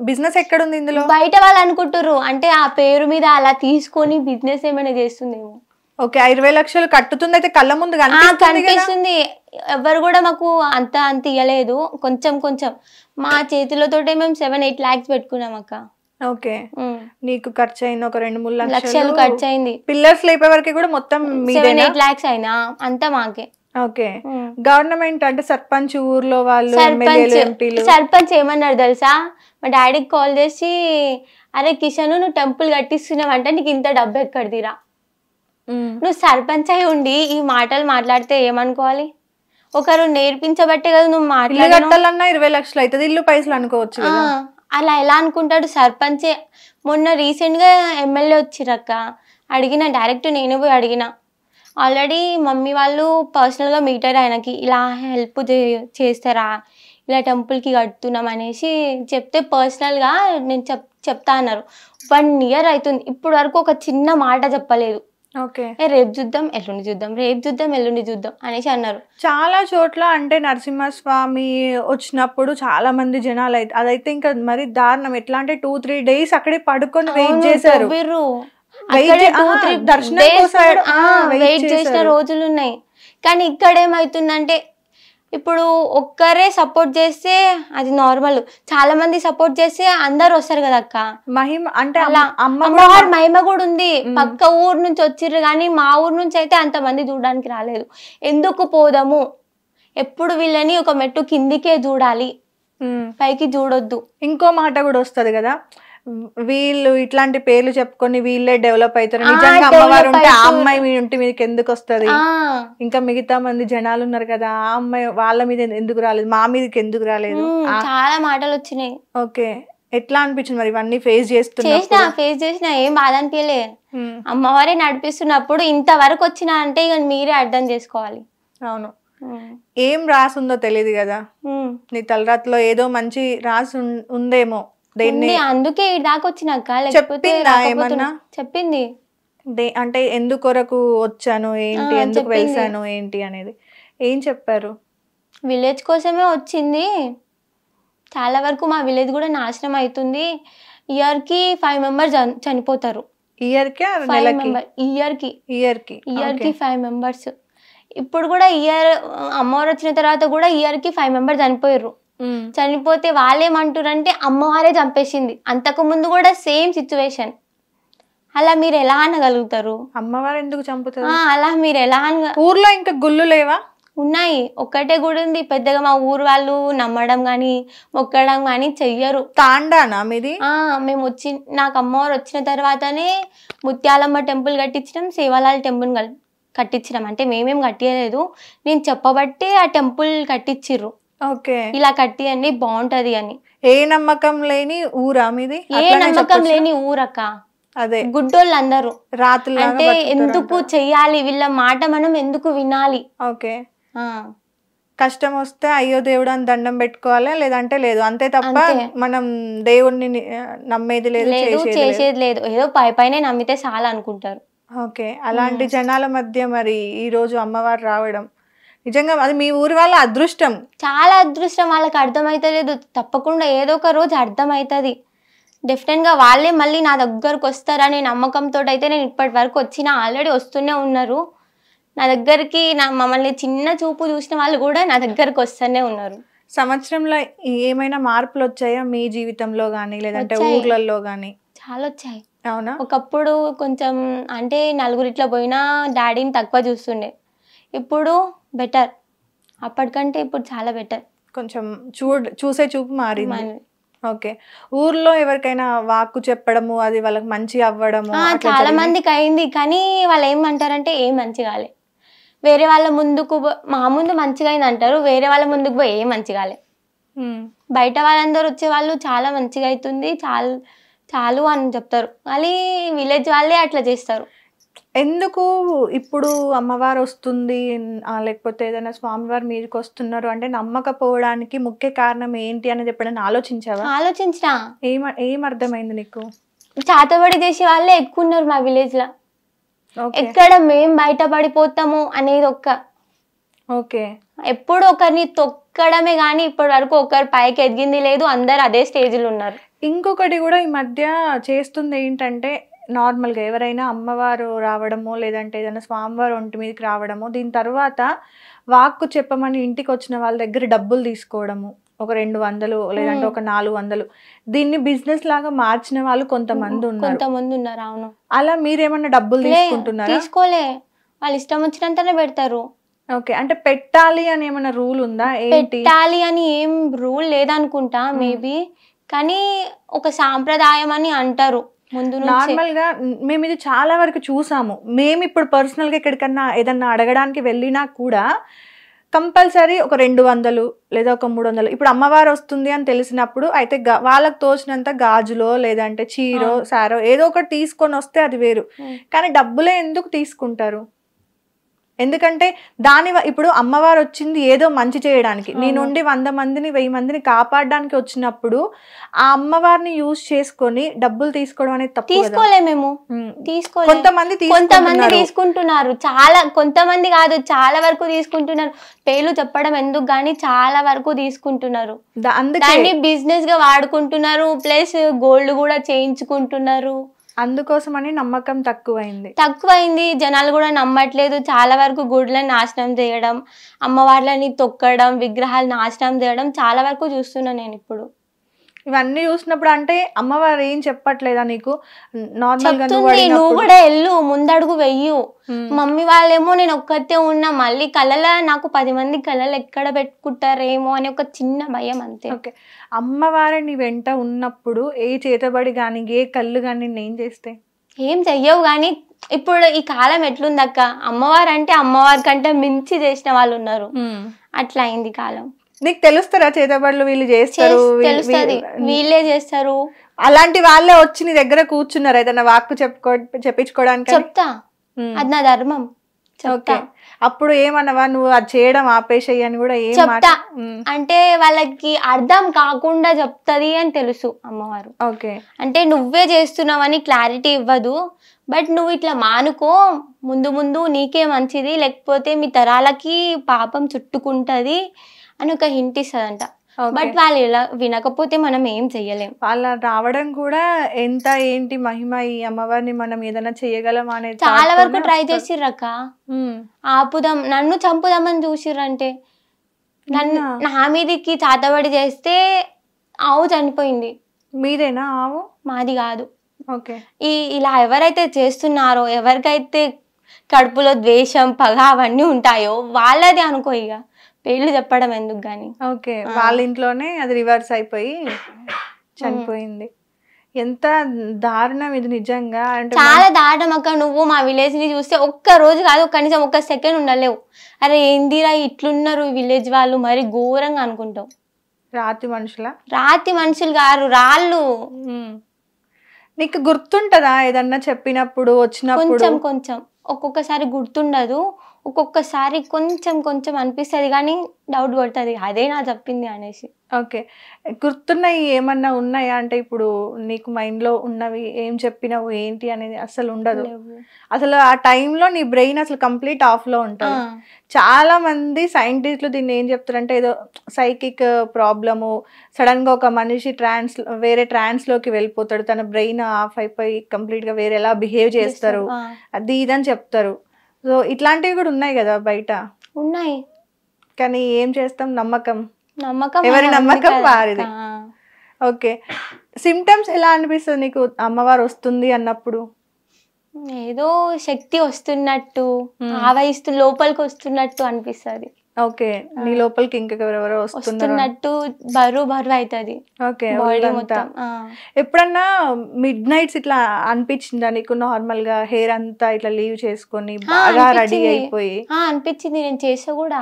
బిజినెస్ ఎక్కడుంది ఇందులో? బయట వాళ్ళు అనుకుంటుర్రు అంటే ఆ పేరు మీద అలా తీసుకొని బిజినెస్ ఏమైనా చేస్తుందేమో. ఓకే. ఆ 20 లక్షలు కట్టుతుంది అయితే కళ్ళ ముందు కనిపిస్తుంది కదా. కనిపిస్తుంది. ఎవరు కూడా మాకు అంత ఇయ్యలేదు, కొంచెం కొంచెం మా చేతులతోటే మేము 7-8 lakhs పెట్టుకున్నాం అక్క. ఓకే. నీకు ఖర్చు అయింది ఒక 2-3 లక్షలు లక్షలు. ఖర్చు అయింది. పిల్లర్స్ లేపే వరకు కూడా మొత్తం మీదేనా? 7-8 lakhs అయినా అంతా మాకే. ఓకే. గవర్నమెంట్ అంటే సర్పంచ్, ఊర్లో వాళ్ళు, ఎమ్మెల్యేలు, ఎంపీలు సర్పంచ్ ఏమన్నారు తెలుసా, మా డాడీకి కాల్ చేసి అరే కిషన్ నువ్వు టెంపుల్ కట్టిస్తున్నావు అంటే నీకు ఇంత డబ్బు ఎక్కడిదిరా, నువ్వు సర్పంచ్ అయి ఉండి ఈ మాటలు మాట్లాడితే ఏమనుకోవాలి, ఒకరు నేర్పించబట్టే కదా నువ్వు ఇల్లు మాట్లాడావు. కట్టాలన్నా 20 లక్షలు అవుతుంది. ఇల్లు పైసలు అనుకోవచ్చు కదా. అలా ఎలా అనుకుంటాడు సర్పంచే. మొన్న రీసెంట్ గా ఎమ్మెల్యే వచ్చిరక్క, అడిగిన డైరెక్ట్ నేనే పోయి అడిగిన. ఆల్రెడీ మమ్మీ వాళ్ళు పర్సనల్ గా మీటర్ ఆయనకి ఇలా హెల్ప్ చేస్తారా, ఇలా టెంపుల్ కి కడుతున్నాం అనేసి చెప్తే పర్సనల్ గా నేను చెప్తా అన్నారు. 1 year అవుతుంది, ఇప్పుడు వరకు ఒక చిన్న మాట చెప్పలేదు. ఓకే. రేపు చూద్దాం, ఎల్లుండి చూద్దాం, రేపు చూద్దాం, ఎల్లుండి చూద్దాం అనేసి అన్నారు. చాలా చోట్ల అంటే నరసింహస్వామి వచ్చినప్పుడు చాలా మంది జనాలు అయితే అదైతే ఇంకా మరి దారుణం. ఎట్లా అంటే 2-3 days అక్కడే పడుకొని వెయిట్ చేశారు. దర్శనం కోసం వెయిట్ చేసిన రోజులు ఉన్నాయి. కానీ ఇక్కడ ఏమవుతుందంటే ఇప్పుడు ఒక్కరే సపోర్ట్ చేస్తే అది నార్మల్, చాలా మంది సపోర్ట్ చేస్తే అందరు వస్తారు కదా అక్క. మహిమ అంటే అలా అమ్మవారి మహిమ కూడా ఉంది. పక్క ఊరు నుంచి వచ్చిర్రు కానీ మా ఊరు నుంచి అయితే అంత మంది చూడడానికి రాలేదు. ఎందుకు పోదాము, ఎప్పుడు వీళ్ళని ఒక మెట్టు కిందికే చూడాలి, పైకి చూడొద్దు. ఇంకో మాట కూడా వస్తది కదా, వీళ్ళు ఇట్లాంటి పేర్లు చెప్పుకొని వీళ్ళే డెవలప్ అవుతారు. నిజంగా అమ్మవారు ఉంటే ఆ అమ్మాయి మీ ఇంటి మీదకి ఎందుకు వస్తుంది, ఇంకా మిగతా మంది జనాలు ఉన్నారు కదా ఆ అమ్మాయి వాళ్ళ మీద ఎందుకు రాలేదు, మా మీదకి ఎందుకు రాలేదు, చాలా మాటలు వచ్చినాయి. ఓకే. ఎట్లా అనిపించింది మరి ఇవన్నీ ఫేస్ చేసిన? ఏం బాధ అనిపించలే. అమ్మవారే నడిపిస్తున్నప్పుడు ఇంతవరకు వచ్చినా అంటే ఇక మీరే అర్థం చేసుకోవాలి. అవును. ఏం రాసుందో తెలియదు కదా, నీ తలరాత్లో ఏదో మంచి రాసి ఉందేమో. అందుకే దాకా వచ్చినాక ఏమన్నా చెప్పింది అంటే ఎందుకొరకు వచ్చాను ఏంటి, ఎందుకు వెళ్తాను ఏంటి అనేది ఏం చెప్పారు? విలేజ్ కోసమే వచ్చింది. చాలా వరకు మా విలేజ్ కూడా నాశనం అవుతుంది. ఇయర్ కి 5 members చనిపోతారు. ఇయర్ కి 5 members. ఇప్పుడు కూడా ఇయర్ అమ్మవారు వచ్చిన తర్వాత కూడా ఇయర్ కి 5 members చనిపోయారు. చనిపోతే వాళ్ళేమంటారంటే అమ్మవారే చంపేసింది. అంతకు ముందు కూడా సేమ్ సిచ్యువేషన్. అలా మీరు ఎలా అనగలుగుతారు? అమ్మవారు ఎందుకు చంపుతారు? అలా మీరు ఎలా ఊర్లో ఇంకా గుళ్ళు లేవా? ఉన్నాయి, ఒక్కటే గుడి ఉంది పెద్దగా. మా ఊరు వాళ్ళు నమ్మడం కానీ మొక్కడం కానీ చెయ్యరు. తాండానా మీది? మేము నాకు అమ్మవారు వచ్చిన తర్వాతనే ముత్యాలమ్మ టెంపుల్ కట్టించడం, సేవాలాల్ టెంపుల్ కట్టించడం. అంటే మేమేం కట్టియలేదు, నేను చెప్పబట్టే ఆ టెంపుల్ కట్టించిర్రు. ఓకే. ఇలా కట్టియండి బాగుంటది అని. ఏ నమ్మకం లేని ఊరా మీది? ఏ నమ్మకం లేని ఊరక్క. అదే గుడ్డోళ్ళు అందరూ రాత్రులు అంటే ఎందుకు చెయ్యాలి, వీళ్ళ మాట మనం ఎందుకు వినాలి? ఓకే. కష్టం వస్తే అయ్యో దేవుడు అని దండం పెట్టుకోవాలి, లేదంటే లేదు, అంతే తప్ప మనం దేవుడిని నమ్మేది లేదు, చేసేది లేదు. ఏదో పైనే నమ్మితే చాలా అనుకుంటారు. ఓకే. అలాంటి జనాల మధ్య మరి ఈ రోజు అమ్మవారు రావడం నిజంగా అది మీ ఊరి వాళ్ళ అదృష్టం. చాలా అదృష్టం. వాళ్ళకి అర్థమైతలేదు, తప్పకుండా ఏదో ఒక రోజు అర్థమవుతుంది. డెఫినెట్గా వాళ్ళే మళ్ళీ నా దగ్గరకు వస్తారనే నమ్మకంతో అయితే నేను ఇప్పటి వరకు వచ్చిన, ఆల్రెడీ వస్తూనే ఉన్నారు నా దగ్గరికి. మమ్మల్ని చిన్న చూపు చూసిన వాళ్ళు కూడా నా దగ్గరకు వస్తూనే ఉన్నారు. సంవత్సరంలో ఏమైనా మార్పులు వచ్చాయా మీ జీవితంలో కానీ, లేదంటే ఊర్లలో కానీ? చాలా వచ్చాయి. అవునా? ఒకప్పుడు కొంచెం అంటే నలుగురిట్లో పోయినా డాడీని తక్కువ చూస్తుండే. ఇప్పుడు బెటర్, అప్పటికంటే ఇప్పుడు చాలా బెటర్. కొంచెం చూసే చూపు మారింది. ఓకే. ఊర్లో ఎవరికైనా వాక్కు చెప్పడము అది వాళ్ళకి మంచి అవ్వడము చాలా మందికి అయింది, కానీ వాళ్ళు ఏమంటారంటే ఏం మంచి కాలే, వేరే వాళ్ళ ముందుకు మా ముందు మంచిగా అయింది అంటారు, వేరే వాళ్ళ ముందుకు పోయి ఏం మంచి కాలే. బయట వాళ్ళందరూ వచ్చే వాళ్ళు చాలా మంచిగా అవుతుంది చాలు అని చెప్తారు, మళ్ళీ విలేజ్ వాళ్ళే అట్లా చేస్తారు. ఎందుకు ఇప్పుడు అమ్మవారు వస్తుంది లేకపోతే ఏదైనా స్వామివారు మీదకి వస్తున్నారు అంటే నమ్మకపోవడానికి ముఖ్య కారణం ఏంటి అనేది ఎప్పుడైనా ఆలోచించావా? ఆలోచించిన. ఏం అర్థమైంది నీకు? చాతబడి చేసే వాళ్ళే ఎక్కువ ఉన్నారు మా విలేజ్ లో. ఎక్కడ మేం బయటపడిపోతాము అనేది ఓకే, ఎప్పుడు ఒకరిని తొక్కడమే గానీ ఇప్పటి వరకు ఒకరు పైకి ఎదిగింది లేదు, అందరు అదే స్టేజ్ లో ఉన్నారు. ఇంకొకటి కూడా ఈ మధ్య చేస్తుంది ఏంటంటే నార్మల్గా ఎవరైనా అమ్మవారు రావడము లేదంటే ఏదైనా స్వామివారు ఒంటి మీదకి రావడము, దీని తర్వాత వాక్కు చెప్పమని ఇంటికి వచ్చిన వాళ్ళ దగ్గర డబ్బులు తీసుకోవడము, ఒక 200 లేదంటే ఒక 400, దీన్ని బిజినెస్ లాగా మార్చిన వాళ్ళు కొంతమంది ఉన్నారు. అవును. అలా మీరేమన్నా డబ్బులు తీసుకుంటున్నారా? తీసుకోలే, వాళ్ళు ఇష్టం వచ్చినంతనే పెడతారు. ఓకే, అంటే పెట్టాలి అని ఏమైనా రూల్ ఉందా? పెట్టాలి అని ఏం రూల్ లేదనుకుంటా మేబీ, కానీ ఒక సాంప్రదాయం అని అంటారు ముందు. నార్మల్ గా మేము ఇది చాలా వరకు చూసాము. మేము ఇప్పుడు పర్సనల్ గా ఎక్కడికన్నా ఏదన్నా అడగడానికి వెళ్ళినా కూడా కంపల్సరీ ఒక 200 లేదా ఒక 300. ఇప్పుడు అమ్మవారు వస్తుంది అని తెలిసినప్పుడు అయితే వాళ్ళకి తోచినంత గాజులో లేదంటే చీరో సారో ఏదో ఒకటి తీసుకొని వస్తే అది వేరు, కానీ డబ్బులే ఎందుకు తీసుకుంటారు? ఎందుకంటే ఇప్పుడు అమ్మవారు వచ్చింది ఏదో మంచి చేయడానికి, నీ నుండి 100 మందిని 1000 మందిని కాపాడడానికి వచ్చినప్పుడు ఆ అమ్మవారిని యూజ్ చేసుకొని డబ్బులు తీసుకోవడం అనేది తప్పు. తీసుకోలే మేము, కొంతమంది తీసుకుంటున్నారు, చాలా కొంతమంది కాదు చాలా వరకు తీసుకుంటున్నారు. పేర్లు చెప్పడం ఎందుకు గానీ చాలా వరకు తీసుకుంటున్నారు, దాన్ని బిజినెస్ గా వాడుకుంటున్నారు, ప్లస్ గోల్డ్ కూడా చేయించుకుంటున్నారు. అందుకోసమని నమ్మకం తక్కువైంది. జనాలు కూడా నమ్మట్లేదు. చాలా వరకు గుడ్లను నాశనం చేయడం, అమ్మవార్లని తొక్కడం, విగ్రహాలు నాశనం చేయడం చాలా వరకు చూస్తున్నా నేను ఇప్పుడు. ఇవన్నీ చూసినప్పుడు అంటే అమ్మవారు ఏం చెప్పట్లేదా నీకు? నార్మల్ గా నువ్వు కూడా వెళ్ళు, ముందడుగు వెయ్యు. మమ్మీ వాళ్ళేమో నేను ఒక్కతే ఉన్నా, మళ్ళీ కళ్ళలో నాకు 10 మంది కళ్ళలో ఎక్కడ పెట్టుకుంటారేమో అని ఒక చిన్న భయం అంతే. ఓకే, అమ్మవారి నీ వెంట ఉన్నప్పుడు ఏ చేతబడి గాని ఏ కళ్ళు గాని ఏం చేస్తే? ఏం చెయ్యవు. కానీ ఇప్పుడు ఈ కాలం ఎట్లుందక్క, అమ్మవారు అంటే అమ్మవారి కంటే మించి చేసిన వాళ్ళు ఉన్నారు, అట్లా అయింది కాలం. నీకు తెలుస్తారా చేతబడులు వీళ్ళు చేస్తారు? వీళ్ళే చేస్తారు. అలాంటి వాళ్ళే వచ్చి నీ దగ్గర కూర్చున్నారు ఏదైనా వాక్కు చెప్పించుకోవడానికి? చెప్తా, అది నా ధర్మం. ఓకే, అప్పుడు ఏమన్నావా నువ్వు అది చేయడం ఆపేసేయి అని కూడా? ఏం చెప్తా అంటే వాళ్ళకి అర్థం కాకుండా చెప్తది అని తెలుసు అమ్మవారు. ఓకే, అంటే నువ్వే చేస్తున్నావని క్లారిటీ ఇవ్వదు, బట్ నువ్వు ఇట్లా మానుకో, ముందు ముందు నీకే మంచిది, లేకపోతే మీ తరాలకి పాపం చుట్టుకుంటది అని ఒక హింట్ ఇస్తుందంట. బట్ వాళ్ళు ఇలా వినకపోతే మనం ఏం చెయ్యలేం. వాళ్ళ రావడం కూడా ఎంత ఏంటి మహిమ, ఈ అమ్మవారిని మనం ఏదైనా చెయ్యగలం అనేది చాలా వరకు ట్రై చేసిర్రక్క. ఆపుదాం, నన్ను చంపుదామని చూసిర్రంటే, నా మీదికి చాతబడి చేస్తే ఆవు చనిపోయింది. మీదేనా ఆవు? మాది కాదు. ఓకే, ఇలా ఎవరైతే చేస్తున్నారో, ఎవరికైతే కడుపులో ద్వేషం పగ అవన్నీ ఉంటాయో వాళ్ళది అనుకో, ఇక పేర్లు చెప్పడం ఎందుకు గాని. ఓకే, వాళ్ళ ఇంట్లోనే అది రివర్స్ అయిపోయి చనిపోయింది. ఎంత దారుణం ఇది నిజంగా. అంటే చాలా దారుణం అక్క. నువ్వు మా విలేజ్ ని చూస్తే ఒక్క రోజు కాదు, కనీసం ఒక్క సెకండ్ ఉండలేవు. అరే ఏందిరా ఇట్లున్నారు ఈ విలేజ్ వాళ్ళు, మరి ఘోరంగా అనుకుంటావు. రాతి మనుషులు గారు, రాళ్ళు. నీకు గుర్తుంటదా ఏదన్నా చెప్పినప్పుడు వచ్చినప్పుడు? కొంచెం ఒక్కొక్కసారి గుర్తుండదు, ఒక్కొక్కసారి కొంచెం అనిపిస్తుంది, కానీ డౌట్ పడుతుంది అదే నా చెప్పింది అనేసి. ఓకే, గుర్తున్నాయి ఏమన్నా ఉన్నాయా? అంటే ఇప్పుడు నీకు మైండ్లో ఉన్నవి ఏం చెప్పినావు ఏంటి అనేది అసలు ఉండదు. అసలు ఆ టైంలో నీ బ్రెయిన్ అసలు కంప్లీట్ ఆఫ్లో ఉంటుంది. చాలా మంది సైంటిస్టులు దీన్ని ఏం చెప్తారంటే ఏదో సైకిక్ ప్రాబ్లము, సడన్గా ఒక మనిషి వేరే ట్రాన్స్లోకి వెళ్ళిపోతాడు, తన బ్రెయిన్ ఆఫ్ అయిపోయి కంప్లీట్గా వేరేలా బిహేవ్ చేస్తారు, అది ఇదని చెప్తారు. సో ఇట్లాంటివి కూడా ఉన్నాయి కదా బయట. ఉన్నాయి, కానీ ఏం చేస్తాం, నమ్మకం ఎవరి నమ్మకం వారిది. ఓకే, సిమ్టమ్స్ ఎలా అనిపిస్తుంది నీకు అమ్మవారు వస్తుంది అన్నప్పుడు? ఏదో శక్తి వస్తున్నట్టు ఆవహిస్తూ లోపలికి వస్తున్నట్టు అనిపిస్తుంది. ఓకే, నీ లోపలికి ఇంకెవరెవరో వస్తున్నట్టు బరువు అవుతుంది. ఓకే, బాడీ మొత్తం. ఎప్పుడన్నా మిడ్ నైట్స్ ఇట్లా అనిపించిందా నీకు? నార్మల్ గా హెయిర్ అంతా ఇట్లా లీవ్ చేసుకొని బాగా రెడీ అయిపోయి అనిపించింది. నేను చేస్తా కూడా.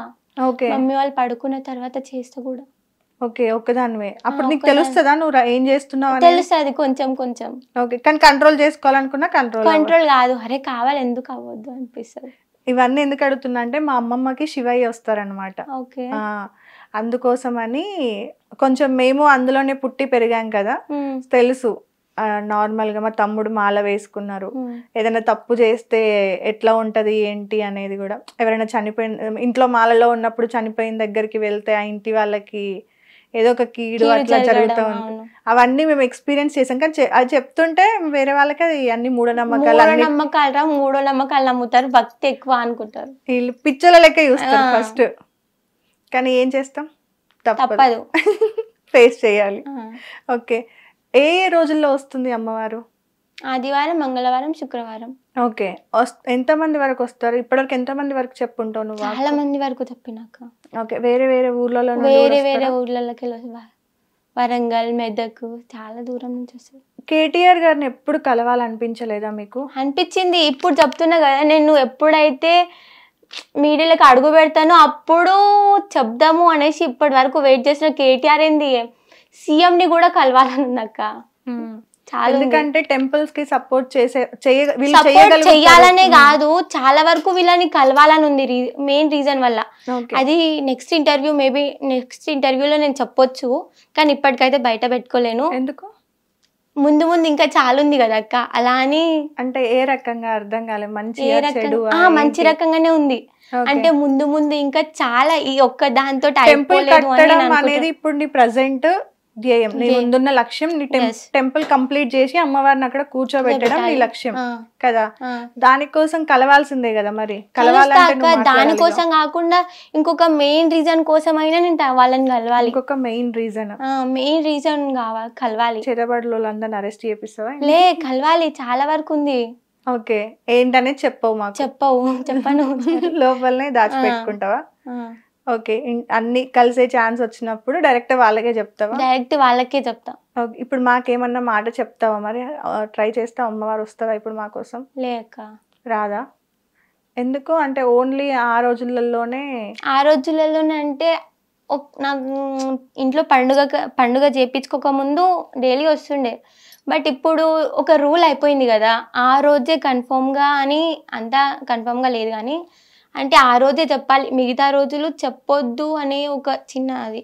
ఓకే, మమ్మీ వాళ్ళు పడుకున్న తర్వాత చేస్తా కూడా. ఓకే, ఒక్కదానివే. అప్పుడు నీకు తెలుస్తుందా నువ్వు ఏం చేస్తున్నావు? తెలుస్తుంది కొంచెం కొంచెం. ఓకే, కానీ కంట్రోల్ చేసుకోవాలనుకున్నా కంట్రోల్ కాదు. అరే కావాలి, ఎందుకు అవ్వద్దు అనిపిస్తుంది. ఇవన్నీ ఎందుకు అడుగుతున్నా అంటే మా అమ్మమ్మకి శివయ్య వస్తారనమాట. ఓకే, అందుకోసమని కొంచెం మేము అందులోనే పుట్టి పెరిగాం కదా, తెలుసు. నార్మల్ గా మా తమ్ముడు మాల వేసుకున్నారు. ఏదైనా తప్పు చేస్తే ఎట్లా ఉంటది ఏంటి అనేది కూడా, ఎవరైనా చనిపోయిన ఇంట్లో మాలలో ఉన్నప్పుడు చనిపోయిన దగ్గరికి వెళ్తే ఆ ఇంటి వాళ్ళకి ఏదో ఒక కీడు అట్లా జరుగుతూ ఉంటుంది. అవన్నీ మేము ఎక్స్పీరియన్స్ చేసాం. కానీ అది చెప్తుంటే వేరే వాళ్ళకి అది అన్ని మూఢనమ్మకాలు మూఢనమ్మకాలు నమ్ముతారు, భక్తి ఎక్కువ అనుకుంటారు. వీళ్ళు పిచ్చల లెక్క చూస్తారు ఫస్ట్. కానీ ఏం చేస్తాం, తప్పదు, ఫేస్ చేయాలి. ఓకే, ఏ రోజుల్లో వస్తుంది అమ్మవారు? ఆదివారం, మంగళవారం, శుక్రవారం. ఓకే, ఎంత మంది వరకు వస్తారు? ఇప్పటివరకు ఎంత మంది వరకు చెప్పుంటావు నువ్వు? చాలా మంది వరకు చెప్పినాక. ఓకే, వేరే వేరే ఊర్లలో వేరే ఊర్లలోకి వరంగల్, మెదక్, చాలా దూరం నుంచి వస్తుంది. కేటీఆర్ గారిని ఎప్పుడు కలవాలనిపించలేదా మీకు? అనిపించింది. ఇప్పుడు చెప్తున్నా కదా, నేను ఎప్పుడైతే మీడియాలకు అడుగు పెడతానో అప్పుడు చెప్దాము అనేసి ఇప్పటి వరకు వెయిట్ చేసిన. కేటీఆర్ ఏంది సీఎం ని కూడా కలవాలని ఉందక్క. ఎందుకంటే టెంపుల్స్ కి సపోర్ట్ చెయ్యాలనే కాదు, చాలా వరకు వీళ్ళని కలవాలని ఉంది. మెయిన్ రీజన్ వల్ల. అది నెక్స్ట్ ఇంటర్వ్యూలో నేను చెప్పొచ్చు, కానీ ఇప్పటికైతే బయట పెట్టుకోలేను. ఎందుకు? ముందు ఇంకా చాలా ఉంది కదా అక్క. అలా అని అంటే ఏ రకంగా అర్థం కాలే. మంచి రకంగానే ఉంది. అంటే ముందు ఇంకా చాలా ఈ ఒక్క దాంతో అనేది ఇప్పుడు నీ ప్రెసెంట్ ధ్యేయం, నీ ముందున్న లక్ష్యం. నీ టెంపుల్ కంప్లీట్ చేసి అమ్మవారిని అక్కడ కూర్చోబెట్టడం నీ లక్ష్యం కదా. దానికోసం కలవాల్సిందే కదా. మరి కలవాలంటే దానికోసం కాకుండా ఇంకొక మెయిన్ రీజన్ కోసం అయినా నేను వాళ్ళని కలవాలి. ఇంకొక మెయిన్ రీజన్ కలవాలి. చెరబడులు అందరిని అరెస్ట్ చేపిస్తావా? కలవాలి, చాలా వరకు ఉంది. ఓకే, ఏంటనేది చెప్పవు మాకు? చెప్పను. లోపలనే దాచిపెట్టుకుంటావా? ఓకే, అన్ని కలిసే ఛాన్స్ వచ్చినప్పుడు డైరెక్ట్ వాళ్ళకే చెప్తావా? డైరెక్ట్ వాళ్ళకే చెప్తా. ఇప్పుడు మాకేమన్నా మాట చెప్తావా? మరి ట్రై చేస్తావా? అమ్మవారు వస్తావా ఇప్పుడు మా కోసం? లేక రాదా? ఎందుకు అంటే ఓన్లీ ఆ రోజులలోనే అంటే నాకు ఇంట్లో పండుగ చేపించుకోక ముందు డైలీ వస్తుండే. బట్ ఇప్పుడు ఒక రూల్ అయిపోయింది కదా, ఆ రోజే కన్ఫర్మ్గా అని. అంతా కన్ఫర్మ్గా లేదు కానీ అంటే ఆ రోజే చెప్పాలి, మిగతా రోజులు చెప్పొద్దు అనే ఒక చిన్న అది.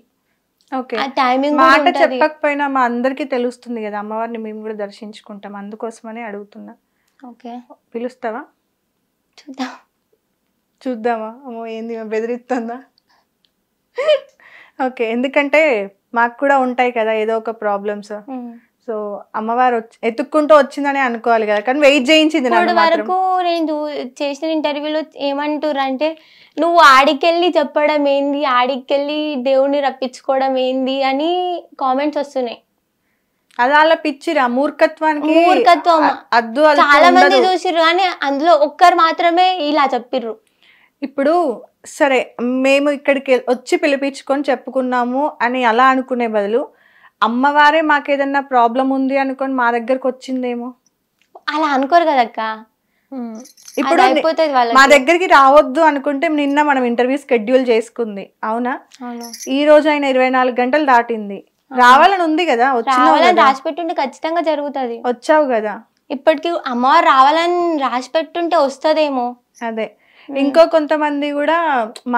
ఓకే, టైమింగ్ మాట చెప్పకపోయినా మా అందరికి తెలుస్తుంది కదా, అమ్మవారిని మేము కూడా దర్శించుకుంటాం, అందుకోసమని అడుగుతున్నా. ఓకే, పిలుస్తావా? చూద్దామా? అమ్మో ఏంది బెదిరిస్తుందా? ఓకే, ఎందుకంటే మాకు కూడా ఉంటాయి కదా ఏదో ఒక ప్రాబ్లమ్స్. సో అమ్మవారు ఎత్తుక్కుంటూ వచ్చిందని అనుకోవాలి కదా, కానీ వెయిట్ చేయించింది. వరకు నేను చేసిన ఇంటర్వ్యూలో ఏమంటారు అంటే, నువ్వు ఆడికెళ్ళి చెప్పడం ఏంది, ఆడికెళ్ళి దేవుణ్ణి రప్పించుకోవడం ఏంది అని కామెంట్స్ వస్తున్నాయి. అది అలా పిచ్చిరా, మూర్ఖత్వం. చాలా మంది చూసిర్రు కానీ అందులో ఒక్కరు మాత్రమే ఇలా చెప్పిర్రు. ఇప్పుడు సరే, మేము ఇక్కడికి వచ్చి పిలిపించుకొని చెప్పుకున్నాము అని అలా అనుకునే బదులు అమ్మవారే మాకేదన్నా ప్రాబ్లం ఉంది అనుకొని మా దగ్గరకు వచ్చిందేమో. అలా అనుకోరు కదక్క. ఇప్పుడు మా దగ్గరికి రావద్దు అనుకుంటే నిన్న మనం ఇంటర్వ్యూ షెడ్యూల్ చేసుకుంది, అవునా? ఈ రోజు అయినా 24 గంటలు దాటింది. రావాలని ఉంది కదా, రాసి పెట్టుంటే ఖచ్చితంగా జరుగుతుంది. వచ్చావు కదా. ఇప్పటికి అమ్మవారు రావాలని రాసి పెట్టుంటే వస్తుందేమో. అదే, ఇంకో కొంతమంది కూడా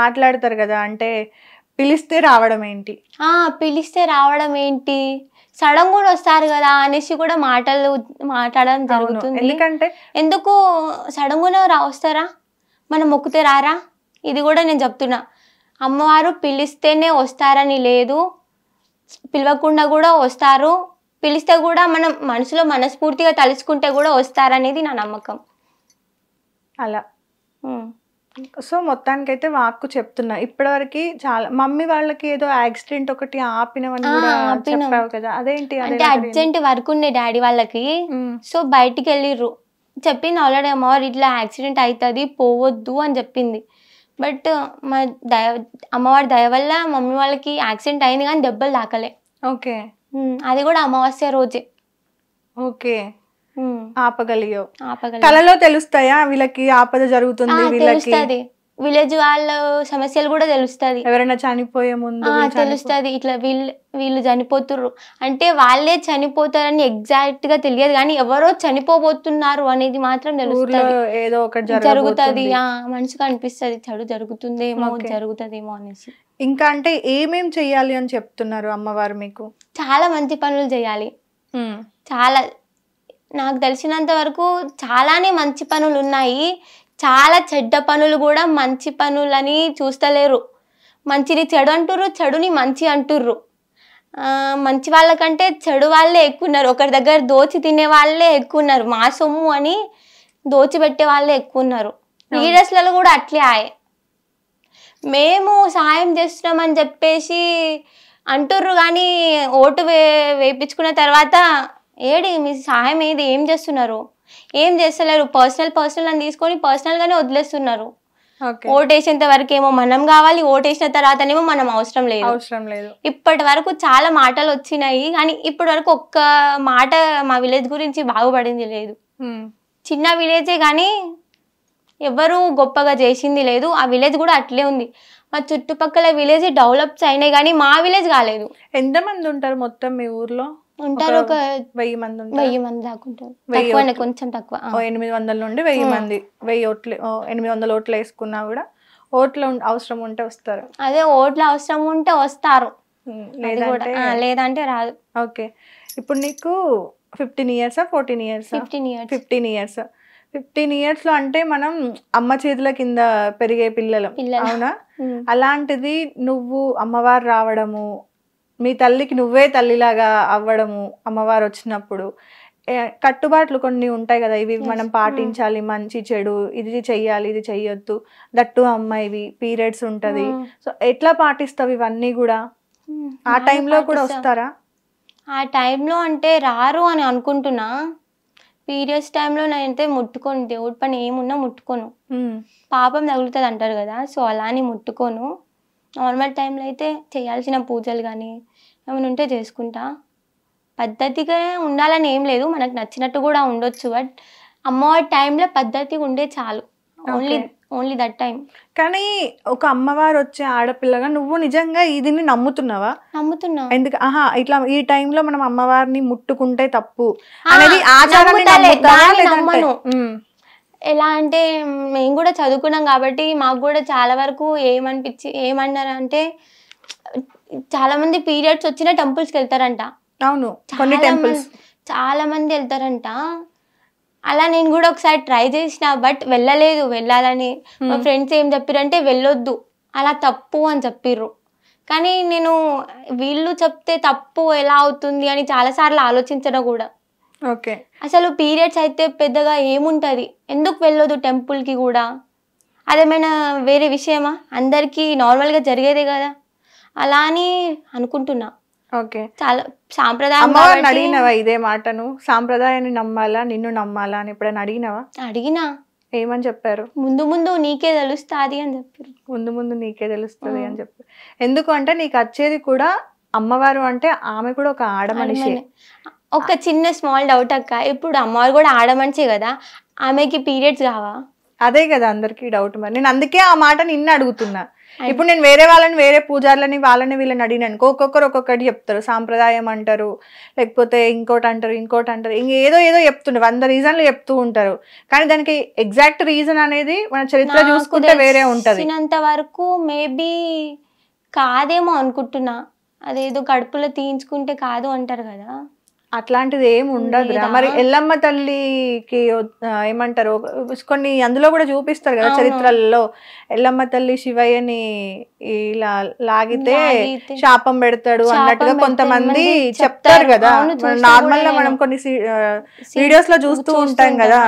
మాట్లాడతారు కదా, అంటే పిలిస్తే రావడం ఏంటి, సడన్ కూడా వస్తారు కదా అనేసి కూడా మాట్లాడడం జరుగుతుంది. ఎందుకు సడన్ గా వస్తారా, మనం మొక్కుతే రారా? ఇది కూడా నేను చెప్తున్నా, అమ్మవారు పిలిస్తేనే వస్తారని లేదు, పిలవకుండా కూడా వస్తారు. పిలిస్తే కూడా మనం మనసులో మనస్ఫూర్తిగా తలుచుకుంటే కూడా వస్తారనేది నా నమ్మకం. అలా సో మొత్తానికైతే వాక్కు చెప్తున్నా. ఇప్పటివరకు చాలా మమ్మీ వాళ్ళకి ఏదో యాక్సిడెంట్ ఒకటి ఆపినవని కూడా చెప్పావు కదా, అదేంటి? అంటే అర్జెంట్ వర్క్ ఉండే డాడీ వాళ్ళకి, సో బయటికి వెళ్ళిర్రు చెప్పింది ఆల్రెడీ అమ్మవారు ఇట్లా యాక్సిడెంట్ అవుతుంది పోవద్దు అని చెప్పింది. బట్ మా అమ్మవారి దయ వల్ల మమ్మీ వాళ్ళకి యాక్సిడెంట్ అయింది కానీ దెబ్బలు తాకలే. ఓకే. అది కూడా అమావాస్య రోజే. ఓకే. ఆపగలిగావు. ఆపగలి కళలో తెలుస్తాయా వీళ్ళకి ఆపద జరుగుతుంది, తెలుస్తుంది. విలేజ్ వాళ్ళ సమస్యలు కూడా తెలుస్తుంది. ఎవరైనా చనిపోయే ముందు తెలుస్తుంది. ఇట్లా వీళ్ళు చనిపోతుర్రు అంటే వాళ్ళే చనిపోతారని ఎగ్జాక్ట్ గా తెలియదు కానీ ఎవరో చనిపోబోతున్నారు అనేది మాత్రం తెలుస్తుంది. ఏదో ఒకటి జరుగుతుంది. మనసుకు అనిపిస్తుంది చెడు జరుగుతుందేమో జరుగుతుందేమో అనేసి. ఇంకా అంటే ఏమేం చెయ్యాలి అని చెప్తున్నారు అమ్మవారు మీకు? చాలా మంచి పనులు చేయాలి. చాలా నాకు తెలిసినంత వరకు చాలానే మంచి పనులు ఉన్నాయి. చాలా చెడ్డ పనులు కూడా మంచి పనులని చూస్తలేరు. మంచిని చెడు అంటుర్రు, చెడుని మంచి అంటుర్రు. మంచి వాళ్ళకంటే చెడు వాళ్ళే ఎక్కువ ఉన్నారు. ఒకరి దగ్గర దోచి తినే వాళ్ళే ఎక్కువ ఉన్నారు. మా సొమ్ము అని దోచిపెట్టే వాళ్ళే ఎక్కువ ఉన్నారు. లీడర్స్లలో కూడా అట్లే ఆయే. మేము సహాయం చేస్తున్నామని చెప్పేసి అంటుర్రు కానీ ఓటు వేయించుకున్న తర్వాత ఏడి మీ సహాయం ఏది, ఏం చేస్తున్నారు, ఏం చేస్తలేరు. పర్సనల్ అని తీసుకొని పర్సనల్గానే వదిలేస్తున్నారు. ఓటేసేంత వరకు ఏమో మనం కావాలి, ఓటేసిన తర్వాతనేమో మనం అవసరం లేదు. ఇప్పటి వరకు చాలా మాటలు వచ్చినాయి కానీ ఇప్పటి వరకు ఒక్క మాట మా విలేజ్ గురించి బాగుపడింది లేదు. చిన్న విలేజే కానీ ఎవరు గొప్పగా చేసింది లేదు. ఆ విలేజ్ కూడా అట్లే ఉంది. మా చుట్టుపక్కల విలేజ్ డెవలప్స్ అయినాయి కానీ మా విలేజ్ కాలేదు. ఎంతమంది ఉంటారు మొత్తం మీ ఊర్లో? ఉంటారు ఒక 1000 మంది. 1000 మంది దాకా ఉంటారు. కొంచెం తక్కువ. 800 నుండి 1000 మంది. 1000 ఓట్లు 800 ఓట్లు వేసుకున్నా కూడా ఓట్లు అవసరం ఉంటే వస్తారు. అదే ఓట్లు అవసరం ఉంటే వస్తారు, లేదంటే రాదు. ఓకే. ఇప్పుడు నీకు 15 years 14 years? 15 years. 15 years లో అంటే మనం అమ్మ చేతుల కింద పెరిగే పిల్లలు అవునా? అలాంటిది నువ్వు అమ్మవారు రావడము, మీ తల్లికి నువ్వే తల్లిలాగా అవ్వడము, అమ్మవారు వచ్చినప్పుడు కట్టుబాట్లు కొన్ని ఉంటాయి కదా, ఇవి మనం పాటించాలి, మంచి చెడు, ఇది చెయ్యాలి ఇది చెయ్యొద్దు, దట్టు అమ్మాయివి పీరియడ్స్ ఉంటది, సో ఎట్లా పాటిస్తావు ఇవన్నీ కూడా? ఆ టైంలో కూడా వస్తారా? ఆ టైంలో అంటే రారు అని అనుకుంటున్నా. పీరియడ్స్ టైంలో నేనైతే ముట్టుకోను, దేవుడి పని ఏమున్నా ముట్టుకోను. పాపం తగులుతుంది అంటారు కదా, సో అలా అని ముట్టుకోను. నార్మల్ టైంలో అయితే చేయాల్సిన పూజలు కానీ ఏమైనా ఉంటే చేసుకుంటా. పద్ధతిగా ఉండాలని ఏం లేదు, మనకు నచ్చినట్టు కూడా ఉండొచ్చు. బట్ అమ్మవారి టైంలో పద్ధతిగా ఉండే చాలు, ఓన్లీ దట్ టైం. కానీ ఒక అమ్మవారు వచ్చే ఆడపిల్లగా నువ్వు నిజంగా ఇదిని నమ్ముతున్నావా? నమ్ముతున్నా. ఎందుకు ఇట్లా ఈ టైంలో మనం అమ్మవారిని ముట్టుకుంటే తప్పు అనేది ఆచారాన్ని నమ్మను. ఎలా అంటే మేము కూడా చదువుకున్నాం కాబట్టి మాకు కూడా చాలా వరకు ఏమన్నారు అంటే చాలా మంది పీరియడ్స్ వచ్చిన టెంపుల్స్కి వెళ్తారంట. అవును, చాలా మంది వెళ్తారంట. అలా నేను కూడా ఒకసారి ట్రై చేసిన, బట్ వెళ్ళాలని మా ఫ్రెండ్స్ ఏం చెప్పారంటే వెళ్ళొద్దు, అలా తప్పు అని చెప్పిర్రు. కానీ నేను వీళ్ళు చెప్తే తప్పు ఎలా అవుతుంది అని చాలాసార్లు ఆలోచించడం కూడా. ఓకే. అసలు పీరియడ్స్ అయితే పెద్దగా ఏముంటుంది, ఎందుకు వెళ్ళొద్దు టెంపుల్కి కూడా? అదేమైనా వేరే విషయమా? అందరికీ నార్మల్గా జరిగేదే కదా, అలా అని అనుకుంటున్నా. ఓకే. చాలా సాంప్రదాయం. అమ్మవారిని అడిగినవా ఇదే మాటను? సాంప్రదాయాన్ని నమ్మాలా నిన్ను నమ్మాలా అని ఎప్పుడైనా అడిగినావా? అడిగినా. ఏమని చెప్పారు? ముందు నీకే తెలుస్తుంది అని చెప్పారు. ముందు నీకే తెలుస్తుంది అని చెప్పారు. ఎందుకు అంటే నీకు వచ్చేది కూడా అమ్మవారు అంటే ఆమె కూడా ఒక ఆడ మనిషి. ఒక చిన్న స్మాల్ డౌట్ అక్క, ఇప్పుడు అమ్మవారు కూడా ఆడ మనిషే కదా, ఆమెకి పీరియడ్స్ కావా? అదే కదా అందరికి డౌట్. మరి నేను అందుకే ఆ మాట నిన్ను అడుగుతున్నా. ఇప్పుడు నేను వేరే పూజారులని వీళ్ళని అడిగినాను, ఒక్కొక్కరు ఒక్కొక్కటి చెప్తారు. సాంప్రదాయం అంటారు, లేకపోతే ఇంకోటి అంటారు ఇంకేదో చెప్తుంటారు, 100 రీజన్లు చెప్తూ ఉంటారు. కానీ దానికి ఎగ్జాక్ట్ రీజన్ అనేది మన చరిత్ర చూసుకుంటే వేరే ఉంటది. వరకు మేబీ కాదేమో అనుకుంటున్నా. అదేదో కడుపులో తీయించుకుంటే కాదు అంటారు కదా, అట్లాంటిది ఏమి ఉండదు. మరి ఎల్లమ్మ తల్లికి ఏమంటారు కొన్ని అందులో కూడా చూపిస్తారు కదా చరిత్రలలో, ఎల్లమ్మ తల్లి శివయ్యని ఇలా లాగితే శాపం పెడతాడు అన్నట్టుగా కొంతమంది చెప్తారు కదా. నార్మల్ గా మనం కొన్ని వీడియోస్ లో చూస్తూ ఉంటాం కదా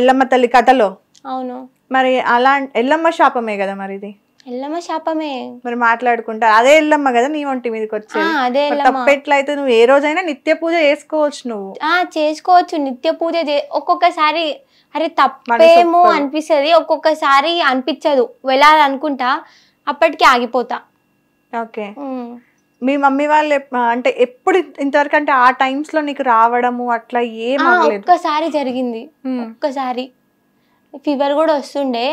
ఎల్లమ్మ తల్లి కథలో. అవును, మరి అలా ఎల్లమ్మ శాపమే కదా మరి ఇది? ఎల్లమ్మ శాపమే. మరి మాట్లాడుకుంటా అదే ఎల్లమ్మ కదా నీ ఒంటి మీదకి వచ్చేది. తప్పెట్లయితే నువ్వు ఏ రోజైనా నిత్య పూజ చేసుకోవచ్చు. నువ్వు చేసుకోవచ్చు నిత్య పూజ. ఒక్కొక్కసారి అరే తప్పేమో అనిపిస్తుంది, ఒక్కొక్కసారి అనిపించదు, వెళ్ళాలనుకుంటా అప్పటికి ఆగిపోతా. ఓకే. మీ మమ్మీ వాళ్ళు అంటే ఎప్పుడు ఇంతవరకు అంటే ఆ టైమ్స్ లో నీకు రావడము అట్లా ఏం అవ్వలేదు? ఒక్కసారి జరిగింది, ఒక్కసారి ఫీవర్ కూడా వస్తుండే.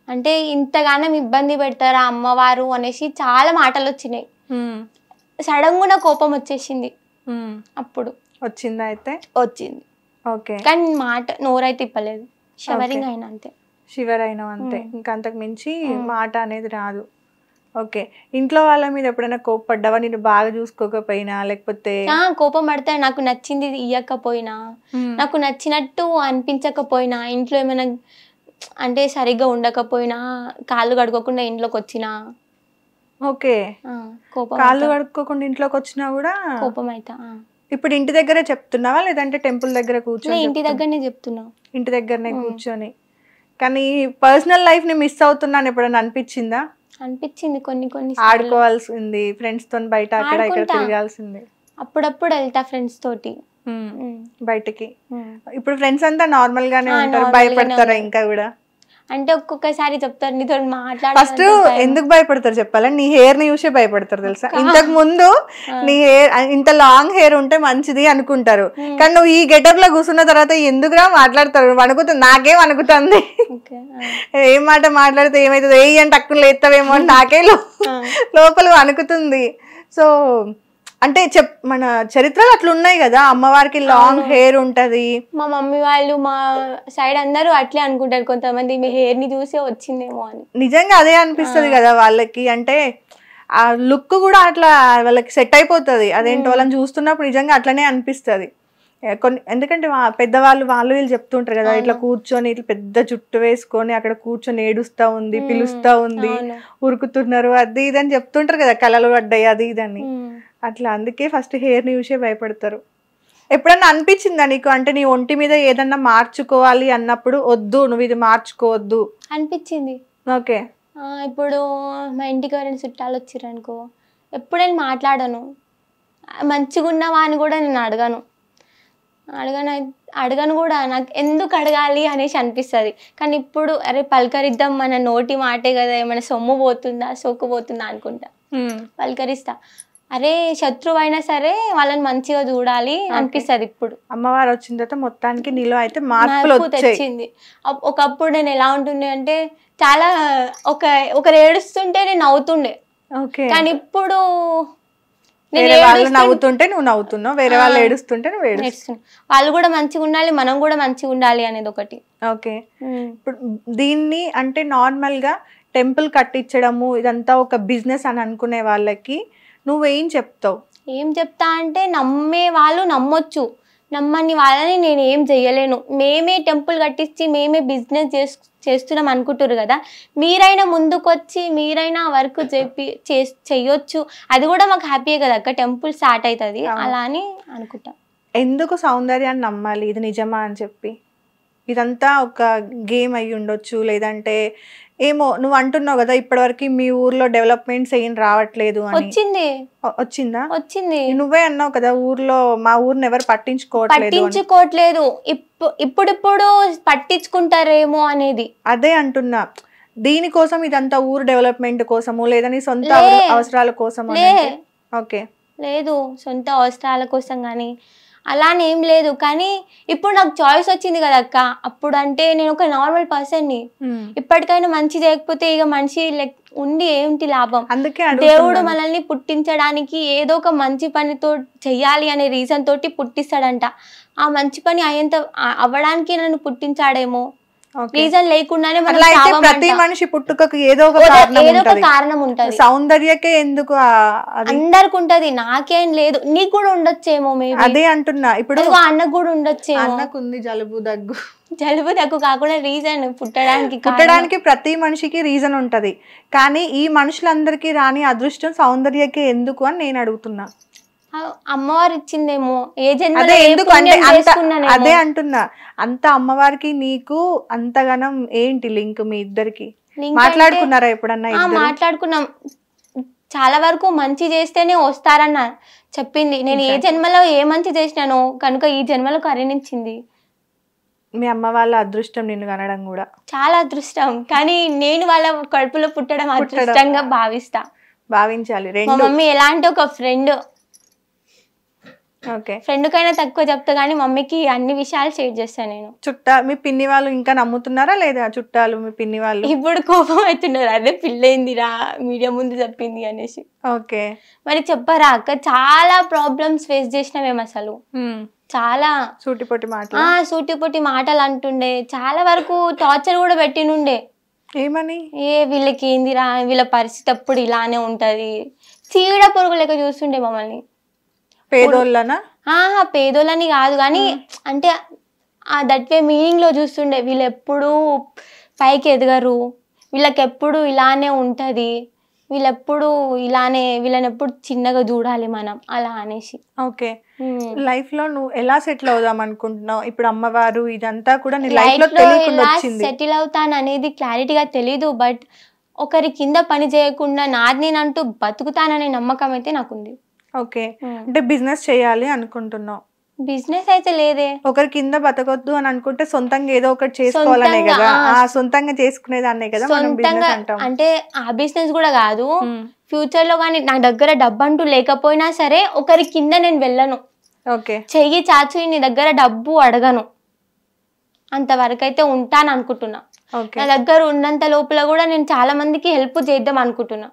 అంటే ఇంతగానం ఇబ్బంది పెడతారా అమ్మవారు అనేసి చాలా మాటలు వచ్చినాయి. సడన్ గా కోపం వచ్చేసింది. అప్పుడు వచ్చిందా? అయితే వచ్చింది. ఓకే. కానీ మాట నోరైతే ఇప్పలేదు, షవరింగ్ అయినా అంతే. షివర్ అయినా అంతే, ఇంకా అంతకు మించి మాట అనేది రాదు. ఓకే. ఇంట్లో వాళ్ళ మీద ఎప్పుడైనా కోపడ్డావా? నేను బాగా చూసుకోకపోయినా లేకపోతే? కోపం పడతా, నాకు నచ్చింది ఇయ్యకపోయినా, నాకు నచ్చినట్టు అనిపించకపోయినా, ఇంట్లో ఏమైనా అంటే సరిగ్గా ఉండకపోయినా, కాళ్ళు కడుక్కోకుండా ఇంట్లోకి వచ్చినా. ఓకే. కోపం, కాళ్ళు కడుక్కోకుండా ఇంట్లోకి వచ్చినా కూడా కోపం అవుతా. ఇప్పుడు ఇంటి దగ్గరే చెప్తున్నావా లేదంటే టెంపుల్ దగ్గర కూర్చొని? ఇంటి దగ్గరనే చెప్తున్నా. ఇంటి దగ్గరనే కూర్చొని. కానీ పర్సనల్ లైఫ్ ని మిస్ అవుతున్నాను ఎప్పుడైనా అనిపించిందా? అనిపించింది కొన్ని కొన్ని. ఆడుకోవాల్సింది ఫ్రెండ్స్ తో, బయట అక్కడ ఇక్కడ తిరగాల్సింది. అప్పుడప్పుడు వెళ్తా ఫ్రెండ్స్ తోటి బయటకి. ఇప్పుడు ఫ్రెండ్స్ అంతా నార్మల్ గానే ఉంటారు, భయపడతారా ఇంకా కూడా? అంటే ఒక్కొక్కసారి చెప్తారు నీతో మాట్లాడ. ఫస్ట్ ఎందుకు భయపడతారు చెప్పాలా? నీ హెయిర్ ని చూసే భయపడతారు తెలుసా. ఇంతకు ముందు నీ హెయిర్ ఇంత లాంగ్ హెయిర్ ఉంటే మంచిది అనుకుంటారు, కానీ నువ్వు ఈ గెటప్ లో కూర్చున్న తర్వాత ఎందుకురా మాట్లాడతారు? వణుకుతుంది, నాకేం వణుకుతుంది. ఏం మాట మాట్లాడితే ఏమైతుంది, ఏ అంటే అక్కులు లేస్తావేమో అని నాకే లోపల వణుకుతుంది. సో అంటే మన చరిత్రలు అట్లా ఉన్నాయి కదా, అమ్మవారికి లాంగ్ హెయిర్ ఉంటది. మా మమ్మీ వాళ్ళు మా సైడ్ అందరూ అట్లే అనుకుంటారు, కొంతమంది మీ హెయిర్ ని చూసే వచ్చిందేమో అని. నిజంగా అదే అనిపిస్తుంది కదా వాళ్ళకి. అంటే ఆ లుక్ కూడా అట్లా వాళ్ళకి సెట్ అయిపోతుంది. అదేంటి వాళ్ళని చూస్తున్నప్పుడు నిజంగా అట్లనే అనిపిస్తుంది. ఎందుకంటే పెద్దవాళ్ళు వీళ్ళు చెప్తుంటారు కదా, ఇట్లా కూర్చొని ఇట్లా పెద్ద జుట్టు వేసుకొని అక్కడ కూర్చొని ఏడుస్తా ఉంది, పిలుస్తా ఉంది, ఉరుకుతున్నారు, అది ఇదని చెప్తుంటారు కదా, కళలు పడ్డాయి అది ఇదని. అట్లా అందుకే ఫస్ట్ హెయిర్ ని చూసే భయపడతారు. ఎప్పుడన్నా అనిపించిందా నీకు, అంటే నీ ఒంటి మీద ఏదన్నా మార్చుకోవాలి అన్నప్పుడు వద్దు నువ్వు ఇది మార్చుకోవద్దు అనిపించింది? ఓకే. ఇప్పుడు మా ఇంటికి ఎవరైనా చుట్టాలు వచ్చిర్రు అనుకో, ఎప్పుడు నేను మాట్లాడను, మంచిగా ఉన్నావా అని కూడా నేను అడగను కూడా. నాకు ఎందుకు అడగాలి అనేసి అనిపిస్తుంది. కానీ ఇప్పుడు అరే పలకరిద్దాం, మన నోటి మాటే కదా, ఏమైనా సొమ్ము పోతుందా సోకు పోతుందా అనుకుంటా, పలకరిస్తా. అరే శత్రువు అయినా సరే వాళ్ళని మంచిగా చూడాలి అనిపిస్తుంది. ఇప్పుడు అమ్మవారు వచ్చిన తర్వాత మొత్తానికి నీలో అయితే మార్పు తెచ్చింది. ఒకప్పుడు నేను ఎలా ఉంటుండే అంటే చాలా ఒకరు ఏడుస్తుంటే నేను నవ్వుతుండే, కానీ ఇప్పుడు నవ్వుతుంటే నువ్వు నవ్వుతున్నావు, వేరే వాళ్ళు ఏడుస్తుంటే నువ్వు ఏడుస్తున్నావు. వాళ్ళు కూడా మంచిగా ఉండాలి, మనం కూడా మంచిగా ఉండాలి అనేది ఒకటి. ఓకే. ఇప్పుడు దీన్ని అంటే నార్మల్ గా టెంపుల్ కట్టించడము ఇదంతా ఒక బిజినెస్ అని అనుకునే వాళ్ళకి నువ్వేం చెప్తావు? ఏం చెప్తా అంటే నమ్మే వాళ్ళు నమ్మొచ్చు, నమ్మని వాళ్ళని నేను ఏం చెయ్యలేను. మేమే టెంపుల్ కట్టించి మేమే బిజినెస్ చేస్తున్నాం అనుకుంటారు కదా, మీరైనా ముందుకు వచ్చి మీరైనా వర్క్ చెయ్యొచ్చు, అది కూడా మాకు హ్యాపీయే కదా అక్క, టెంపుల్ స్టార్ట్ అవుతుంది అలా అని అనుకుంటా. ఎందుకు సౌందర్యాన్ని నమ్మాలి, ఇది నిజమా అని చెప్పి? ఇదంతా ఒక గేమ్ అయి ఉండొచ్చు, లేదంటే ఏమో నువ్వు అంటున్నావు కదా ఇప్పటివరకు మీ ఊర్లో డెవలప్మెంట్స్ ఏం రావట్లేదు అని. వచ్చిందా? వచ్చింది. నువ్వే అన్నావు కదా ఊర్లో మా ఊరిని ఎవరు పట్టించుకోవట్లేదు, ఇప్పుడు పట్టించుకుంటారేమో అనేది. అదే అంటున్నా, దీనికోసం ఇదంతా ఊరు డెవలప్మెంట్ కోసము లేదా నీ సొంత అవసరాల కోసం? ఓకే. లేదు, సొంత అవసరాల కోసం కానీ అలానే ఏం లేదు. కానీ ఇప్పుడు నాకు చాయిస్ వచ్చింది కదా అక్క, అప్పుడు అంటే నేను ఒక నార్మల్ పర్సన్ని, ఇప్పటికైనా మంచి చేయకపోతే ఇక మనిషి ఉండి ఏంటి లాభం? అందుకే దేవుడు మనల్ని పుట్టించడానికి ఏదో ఒక మంచి పనితో చెయ్యాలి అనే రీజన్ తోటి పుట్టిస్తాడంట. ఆ మంచి పని అవ్వడానికి నన్ను పుట్టించాడేమో, రీజన్ లేకుండానే ప్రతి మనిషి పుట్టుకకు ఏదో ఒక కారణం ఉంటది. సౌందర్యకే ఎందుకు అందరికి ఉంటది, నాకేం లేదు, నీకు కూడా ఉండొచ్చేమో. అదే అంటున్నా, ఇప్పుడు అన్నకు కూడా ఉండొచ్చేమో. అన్నకు ఉంది జలుబు దగ్గు కాకుండా రీజన్ పుట్టడానికి ప్రతి మనిషికి రీజన్ ఉంటది, కానీ ఈ మనుషులందరికీ రాని అదృష్టం సౌందర్యకే ఎందుకు అని నేను అడుగుతున్నా. అమ్మవారు ఇచ్చిందేమో, ఏ అదే అంటున్నా. అంత అమ్మవారికి నీకు అంతగానం ఏంటి లింక్? మీ ఇద్దరికి మాట్లాడుకున్నారా ఎప్పుడన్నా? మాట్లాడుకున్నాం, చాలా వరకు మంచి చేస్తేనే వస్తారన్న చెప్పింది. నేను ఏ జన్మలో ఏ మంచి చేసినానో కనుక ఈ జన్మలో కరుణించింది. మీ అమ్మ వాళ్ళ అదృష్టం నిన్ను కనడం కూడా. చాలా అదృష్టం, కానీ నేను వాళ్ళ కడుపులో పుట్టడం అదృష్టంగా భావించాలి. మా రెండు. మమ్మీ ఎలాంటి ఒక ఫ్రెండ్ ఓకే. ఫ్రెండ్ కైనా తక్కువ చెప్తా, కానీ మమ్మీకి అన్ని విషయాలు షేర్ చేస్తాను నేను. మీ పిన్ని వాళ్ళు ఇంకా నమ్ముతున్నారా లేదా? చుట్టాలు మీ పిన్ని వాళ్ళు ఇప్పుడు కోపం అవుతున్నారు, అదే పిల్లైందిరా మీడియా ముందు చెప్పింది అనేసి. ఓకే. మరి చెప్పరా అక్క, చాలా ప్రాబ్లమ్స్ ఫేస్ చేసినా మేము అసలు చాలా సూటిపోటి మాటలు అంటుండే, చాలా వరకు టార్చర్ కూడా పెట్టినుండే. ఏమని? వీళ్ళకి ఏందిరా, వీళ్ళ పరిస్థితి అప్పుడు ఇలానే ఉంటది, చీడ పొరుగు లెక్క చూస్తుండే మమ్మల్ని. పేదోళ్ళనా? పేదోళ్ళని కాదు కానీ అంటే దట్ వే మీనింగ్ లో చూస్తుండే. వీళ్ళు ఎప్పుడు పైకి ఎదగరు, వీళ్ళకి ఎప్పుడు ఇలానే ఉంటది, వీళ్ళని ఎప్పుడు చిన్నగా చూడాలి మనం అలా అనేసి. ఓకే. లైఫ్ లో నువ్వు ఎలా సెటిల్ అవుదాం అనుకుంటున్నావు? ఇప్పుడు అమ్మవారు ఇదంతా కూడా నీ లైఫ్ లో తెలియకుండా వచ్చింది. సెటిల్ అవుతాను అనేది క్లారిటీగా తెలీదు, బట్ ఒకరి కింద పని చేయకుండా నాది నేనంటూ బతుకుతాననే నమ్మకం అయితే నాకుంది. ఓకే. అంటే బిజినెస్ చేయాలి అనుకుంటున్నావు? బిజినెస్ అయితే లేదే. ఒకరి కింద బతకొద్దు అని అనుకుంటే సొంతంగా ఏదో ఒకటి చేసుకోవాలనే కదా. సొంతంగా చేసుకునేదాన్నే కదా మనం బిజినెస్ అంటాం. అంటే ఆ బిజినెస్ కూడా కాదు, ఫ్యూచర్ లో కానీ నా దగ్గర డబ్బు అంటూ లేకపోయినా సరే ఒకరి కింద నేను వెళ్ళను. ఓకే. చెయ్యి చాచి నీ దగ్గర డబ్బు అడగను, అంతవరకు అయితే ఉంటాను అనుకుంటున్నా. నా దగ్గర ఉన్నంత లోపల కూడా నేను చాలా మందికి హెల్ప్ చేద్దాం అనుకుంటున్నా.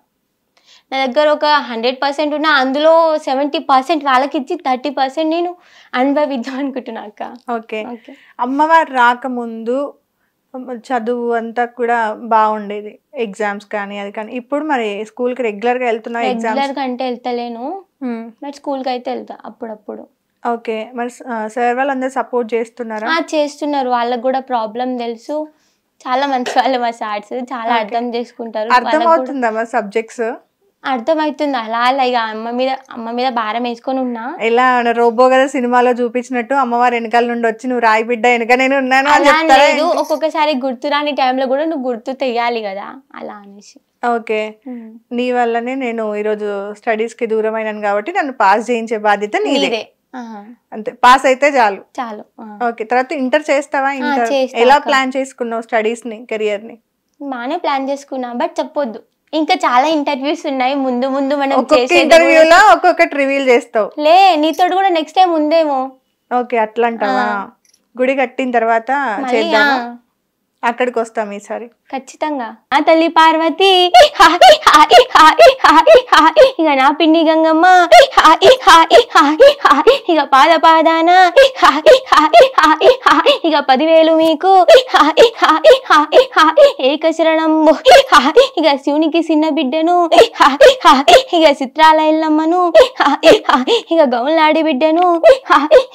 నా దగ్గర ఒక 100% ఉన్నా, అందులో 70% వాళ్ళకి ఇచ్చి 30% నేను అనుభవిద్దాం అనుకుంటున్నా అక్క. ఓకే. అమ్మవారు రాకముందు చదువు అంతా కూడా బాగుండేది, ఎగ్జామ్స్ కానీ అది కానీ. ఇప్పుడు మరి స్కూల్ కి రెగ్యులర్ గా వెళ్తున్నా? రెగ్యులర్ గా అంటే వెళ్తలేను, బట్ స్కూల్ కి అయితే వెళ్తా అప్పుడప్పుడు. ఓకే. మరి సార్ వాళ్ళు అందరు సపోర్ట్ చేస్తున్నారా? చేస్తున్నారు, వాళ్ళకి కూడా ప్రాబ్లం తెలుసు, చాలా మంచి వాళ్ళు మా సార్స్, చాలా అర్థం చేసుకుంటారు. అర్థం అవుతుందా మా సబ్జెక్ట్స్? అర్థమవుతుంది. అలా ఇక అమ్మ మీద భారం వేసుకొని ఉన్నా. ఎలా రోబో కదా సినిమాలో చూపించినట్టు అమ్మవారు వెనకాల నుండి వచ్చి నువ్వు రాయి బిడ్డ వెనక నేను ఉన్నాను అని చెప్తారు. ఒక్కొక్కసారి గుర్తురాని టైంలో కూడా నువ్వు గుర్తు తెయ్యాలి కదా అలా అనేసి. ఓకే. నీ వల్లనే నేను ఈరోజు స్టడీస్ కి దూరమైనాను కాబట్టి నన్ను పాస్ చేయించే బాధ్యత నీదే. అంతే, పాస్ అయితే చాలు. ఓకే. తర్వాత ఇంటర్ చేస్తావా? ఇంటర్ ఎలా ప్లాన్ చేసుకున్నావు స్టడీస్ ని, కెరియర్ ని? బానే ప్లాన్ చేసుకున్నా, బట్ చెప్పొద్దు. ఇంకా చాలా ఇంటర్వ్యూస్ ఉన్నాయి ముందు మనం ఇంటర్వ్యూలో ఒక్కొక్కటి రివీల్ చేస్తావు. నీతో కూడా నెక్స్ట్ టైం ఉందేమో. ఓకే, అట్లా అంటావా? గుడి కట్టిన తర్వాత చేద్దామా? అక్కడికి వస్తాం ఈసారి ఖచ్చితంగా. ఆ తల్లి పార్వతి ఇక నా పిన్ని గంగమ్మ ఇక పాదాన ఇక 10,000 మీకు ఏకశరణంబు ఇక శివునికి చిన్న బిడ్డను ఇక చిత్రాల ఎల్లమ్మను ఇక గౌలాడి బిడ్డను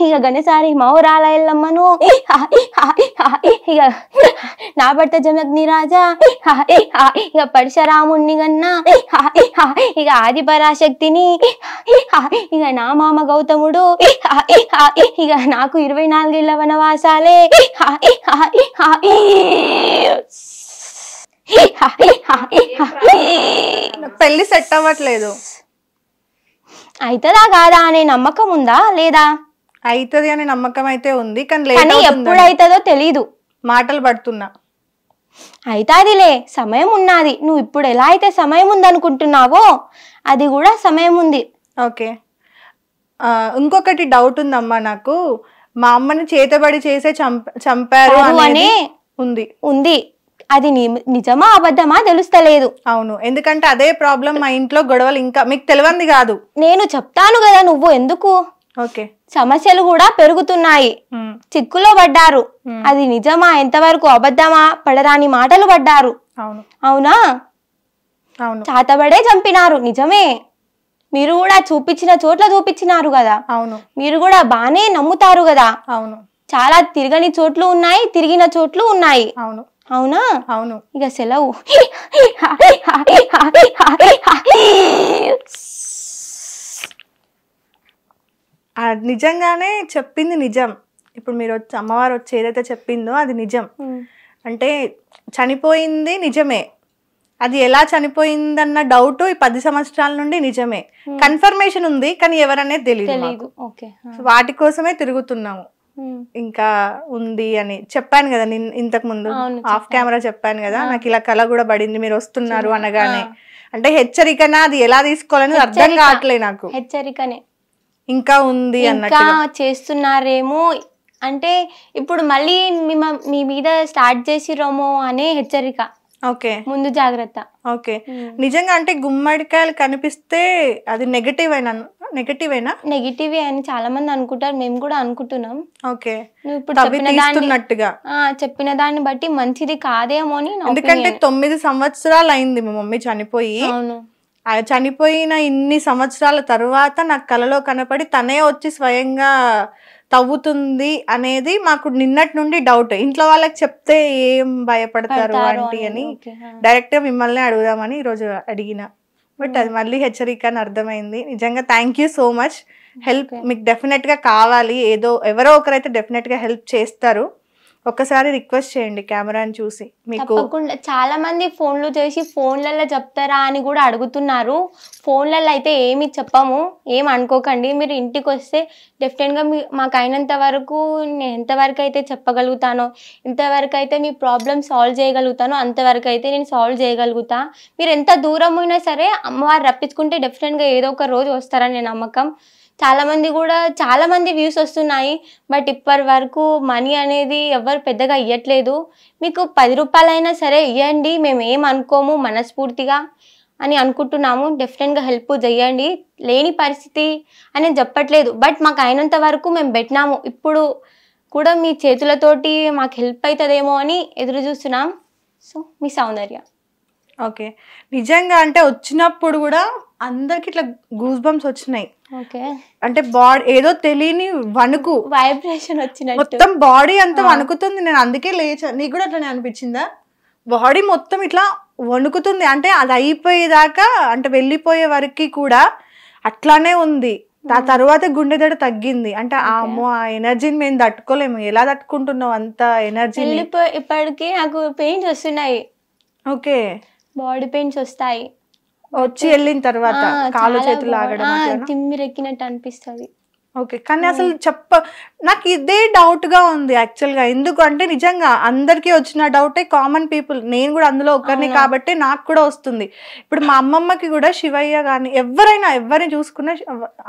ఇక గణసారి మౌరాల ఎల్లమ్మను ఇక నా భర్త జమగ్ని రాజా ఇక పరశురాముణ్ణి గన్నా ఇక ఆది పరాశక్తిని ఇక నా మామ గౌతముడు ఇక నాకు 24 ఏళ్ల వనవాసాలే. పెళ్లి సెట్ అవ్వట్లేదు, అవుతుందా కాదా అనే నమ్మకం ఉందా లేదా? అవుతుంది అనే నమ్మకం అయితే ఉంది, కానీ ఎప్పుడు అవుతుందో తెలీదు. మాటలు పడుతున్నా. అయితాదిలే, సమయం ఉన్నది. నువ్వు ఇప్పుడు ఎలా అయితే సమయం ఉంది అనుకుంటున్నావో అది కూడా సమయం ఉంది. ఓకే. ఇంకొకటి డౌట్ ఉందమ్మా నాకు, మా అమ్మని చేతబడి చేసే చంపారు అని ఉంది. అది నిజమా అబద్ధమా తెలుస్తలేదు. అవును, ఎందుకంటే అదే ప్రాబ్లం మా ఇంట్లో గొడవలు ఇంకా మీకు తెలియంది కాదు. నేను చెప్తాను కదా, నువ్వు ఎందుకు? ఓకే. సమస్యలు కూడా పెరుగుతున్నాయి, చిక్కులో పడ్డారు. అది నిజమా, ఎంతవరకు అబద్ధమా, పడరాని మాటలు పడ్డారు. అవునా? చాతబడే చంపినారు, నిజమే. మీరు కూడా చూపించిన చోట్ల చూపించినారు కదా. అవును. మీరు కూడా బానే నమ్ముతారు కదా. అవును. చాలా తిరగని చోట్లు ఉన్నాయి, తిరిగిన చోట్లు ఉన్నాయి. అవును. అవునా? అవును. ఇక సెలవు. నిజంగానే చెప్పింది నిజం. ఇప్పుడు మీరు అమ్మవారు వచ్చి ఏదైతే చెప్పిందో అది నిజం. అంటే చనిపోయింది నిజమే, అది ఎలా చనిపోయిందన్న డౌట్ ఈ 10 సంవత్సరాల నుండి నిజమే. కన్ఫర్మేషన్ ఉంది, కానీ ఎవరనేది తెలియదు. వాటి కోసమే తిరుగుతున్నాము. ఇంకా ఉంది అని చెప్పాను కదా నేను ఇంతకు ముందు అవును, ఆఫ్ కెమెరా చెప్పాను కదా, నాకు ఇలా కళ కూడా పడింది మీరు వస్తున్నారు అనగానే. అంటే హెచ్చరికనా, అది ఎలా తీసుకోవాలని అర్థం కావట్లేదు నాకు. హెచ్చరికనే, ఇంకా ఉంది ఇంకా అన్నట్టు చేస్తున్నారేమో, అంటే ఇప్పుడు మళ్ళీ మీ మీద స్టార్ట్ చేసిరేమో అనే హెచ్చరిక. ఓకే, ముందు జాగ్రత్త. ఓకే. నిజంగా అంటే గుమ్మడికాయలు కనిపిస్తే అది నెగటివేనా? నెగిటివ్ అని చాలా మంది అనుకుంటారు, మేము కూడా అనుకుంటున్నాం. ఓకే, నువ్వు ఇప్పుడు చెప్పిన దాన్ని బట్టి మంచిది కాదేమో అని. ఎందుకంటే 9 సంవత్సరాలు అయింది మా మమ్మీ చనిపోయి. అవును, చనిపోయిన ఇన్ని సంవత్సరాల తర్వాత నాకు కలలో కనపడి తనే వచ్చి స్వయంగా తవ్వుతుంది అనేది మాకు నిన్నటి నుండి డౌట్. ఇంట్లో వాళ్ళకి చెప్తే ఏం భయపడతారు ఆంటీ అని డైరెక్ట్ గా మిమ్మల్ని అడుగుదామని ఈరోజు అడిగిన. బట్ అది మళ్ళీ హెచ్చరిక అని అర్థమైంది. నిజంగా thank you so much. Help మీకు డెఫినెట్ గా కావాలి, ఎవరో ఒకరైతే డెఫినెట్ గా హెల్ప్ చేస్తారు. ఒక్కసారి రిక్వెస్ట్ చేయండి కెమెరాని చూసి. మీకు తప్పకుండా చాలా మంది ఫోన్లు చేసి ఫోన్లలో చెప్తారా అని కూడా అడుగుతున్నారు. ఫోన్లలో అయితే ఏమి చెప్పము, ఏం అనుకోకండి. మీరు ఇంటికి వస్తే డెఫినెట్గా మాకు అయినంత వరకు నేను ఎంతవరకు అయితే చెప్పగలుగుతానో, ఎంతవరకు అయితే మీ ప్రాబ్లమ్ సాల్వ్ చేయగలుగుతానో అంతవరకు అయితే నేను సాల్వ్ చేయగలుగుతా. మీరు ఎంత దూరం అయినా సరే అమ్మవారు రప్పించుకుంటే డెఫినెట్గా ఏదో ఒక రోజు వస్తారని నేను నమ్మకం. చాలా మంది వ్యూస్ వస్తున్నాయి, బట్ ఇప్పటి వరకు మనీ అనేది ఎవరు పెద్దగా ఇవ్వట్లేదు. మీకు 10 రూపాయలైనా సరే ఇవ్వండి, మేము ఏం అనుకోము, మనస్ఫూర్తిగా అని అనుకుంటున్నాము. డెఫినెట్గా హెల్ప్ చేయండి, లేని పరిస్థితి అని చెప్పట్లేదు, బట్ మాకు అయినంత వరకు మేము పెట్టినాము. ఇప్పుడు కూడా మీ చేతులతోటి మాకు హెల్ప్ అవుతుందేమో అని ఎదురు చూస్తున్నాం. సో మీ సౌందర్య. ఓకే, నిజంగా అంటే వచ్చినప్పుడు కూడా అందరికి ఇట్లా గూస్ బంప్స్ వచ్చినాయి. ఓకే, అంటే బాడీ ఏదో తెలియని వణుకు, వైబ్రేషన్ వచ్చినట్టు మొత్తం బాడీ అంతా వణుకుతుంది. నేను అందుకే లేచా. నీకు కూడా అట్లనే అనిపించిందా? బాడీ మొత్తం ఇట్లా వణుకుతుంది. అంటే అది అయిపోయేదాకా, అంటే వెళ్ళిపోయే వరకు కూడా అట్లానే ఉంది. ఆ తర్వాత గుండె దడ తగ్గింది. అంటే అమ్మో, ఆ ఎనర్జీని మేము తట్టుకోలేము. ఎలా తట్టుకుంటున్నావు అంత ఎనర్జీ? ఇప్పటికి నాకు పెయిన్స్ వస్తున్నాయి. ఓకే, బాడీ పెయిన్స్ వస్తాయి. వచ్చి వెళ్ళిన తర్వాత కాలు చేతులు లాగడం, తిమ్మిరెక్కినట్టు అనిపిస్తుంది. ఓకే, కానీ అసలు నాకు ఇదే డౌట్ గా ఉంది యాక్చువల్ గా. ఎందుకు అంటే నిజంగా అందరికీ వచ్చిన డౌటే, కామన్ పీపుల్, నేను కూడా అందులో ఒకరిని కాబట్టి నాకు కూడా వస్తుంది. ఇప్పుడు మా అమ్మమ్మకి కూడా శివయ్య కానీ ఎవరిని చూసుకున్నా,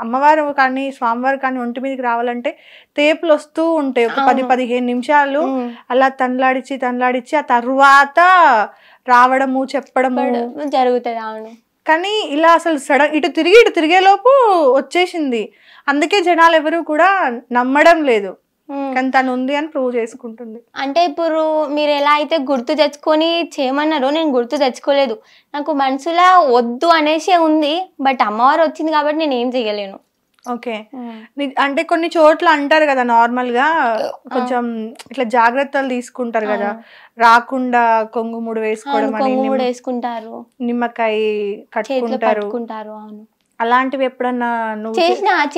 అమ్మవారు కానీ స్వామివారు కానీ ఒంటి మీదకి రావాలంటే తేపులు వస్తూ ఉంటాయి. ఒక 10-15 నిమిషాలు అలా తనలాడిచ్చి ఆ తర్వాత రావడము చెప్పడము జరుగుతుంది. అవును, కానీ ఇలా అసలు సడన్ ఇటు తిరిగే లోపు వచ్చేసింది. అందుకే జనాలు ఎవరు కూడా నమ్మడం లేదు, కానీ తను ఉంది అని ప్రూవ్ చేసుకుంటుంది. అంటే ఇప్పుడు మీరు ఎలా అయితే గుర్తు తెచ్చుకొని చేయమన్నారో, నేను గుర్తు తెచ్చుకోలేదు. నాకు మనసులో వద్దు అనేసి ఉంది, బట్ అమ్మవారు వచ్చింది కాబట్టి నేను ఏం చెయ్యలేను. ఓకే, అంటే కొన్ని చోట్ల అంటారు కదా నార్మల్ గా కొంచెం ఇట్లా జాగ్రత్తలు తీసుకుంటారు కదా, రాకుండా కొంగుముడు వేసుకోవడం అని, వేసుకుంటారు, నిమ్మకాయ కట్టుకుంటారు. అవును, అలాంటివి ఎప్పుడన్నా నువ్వు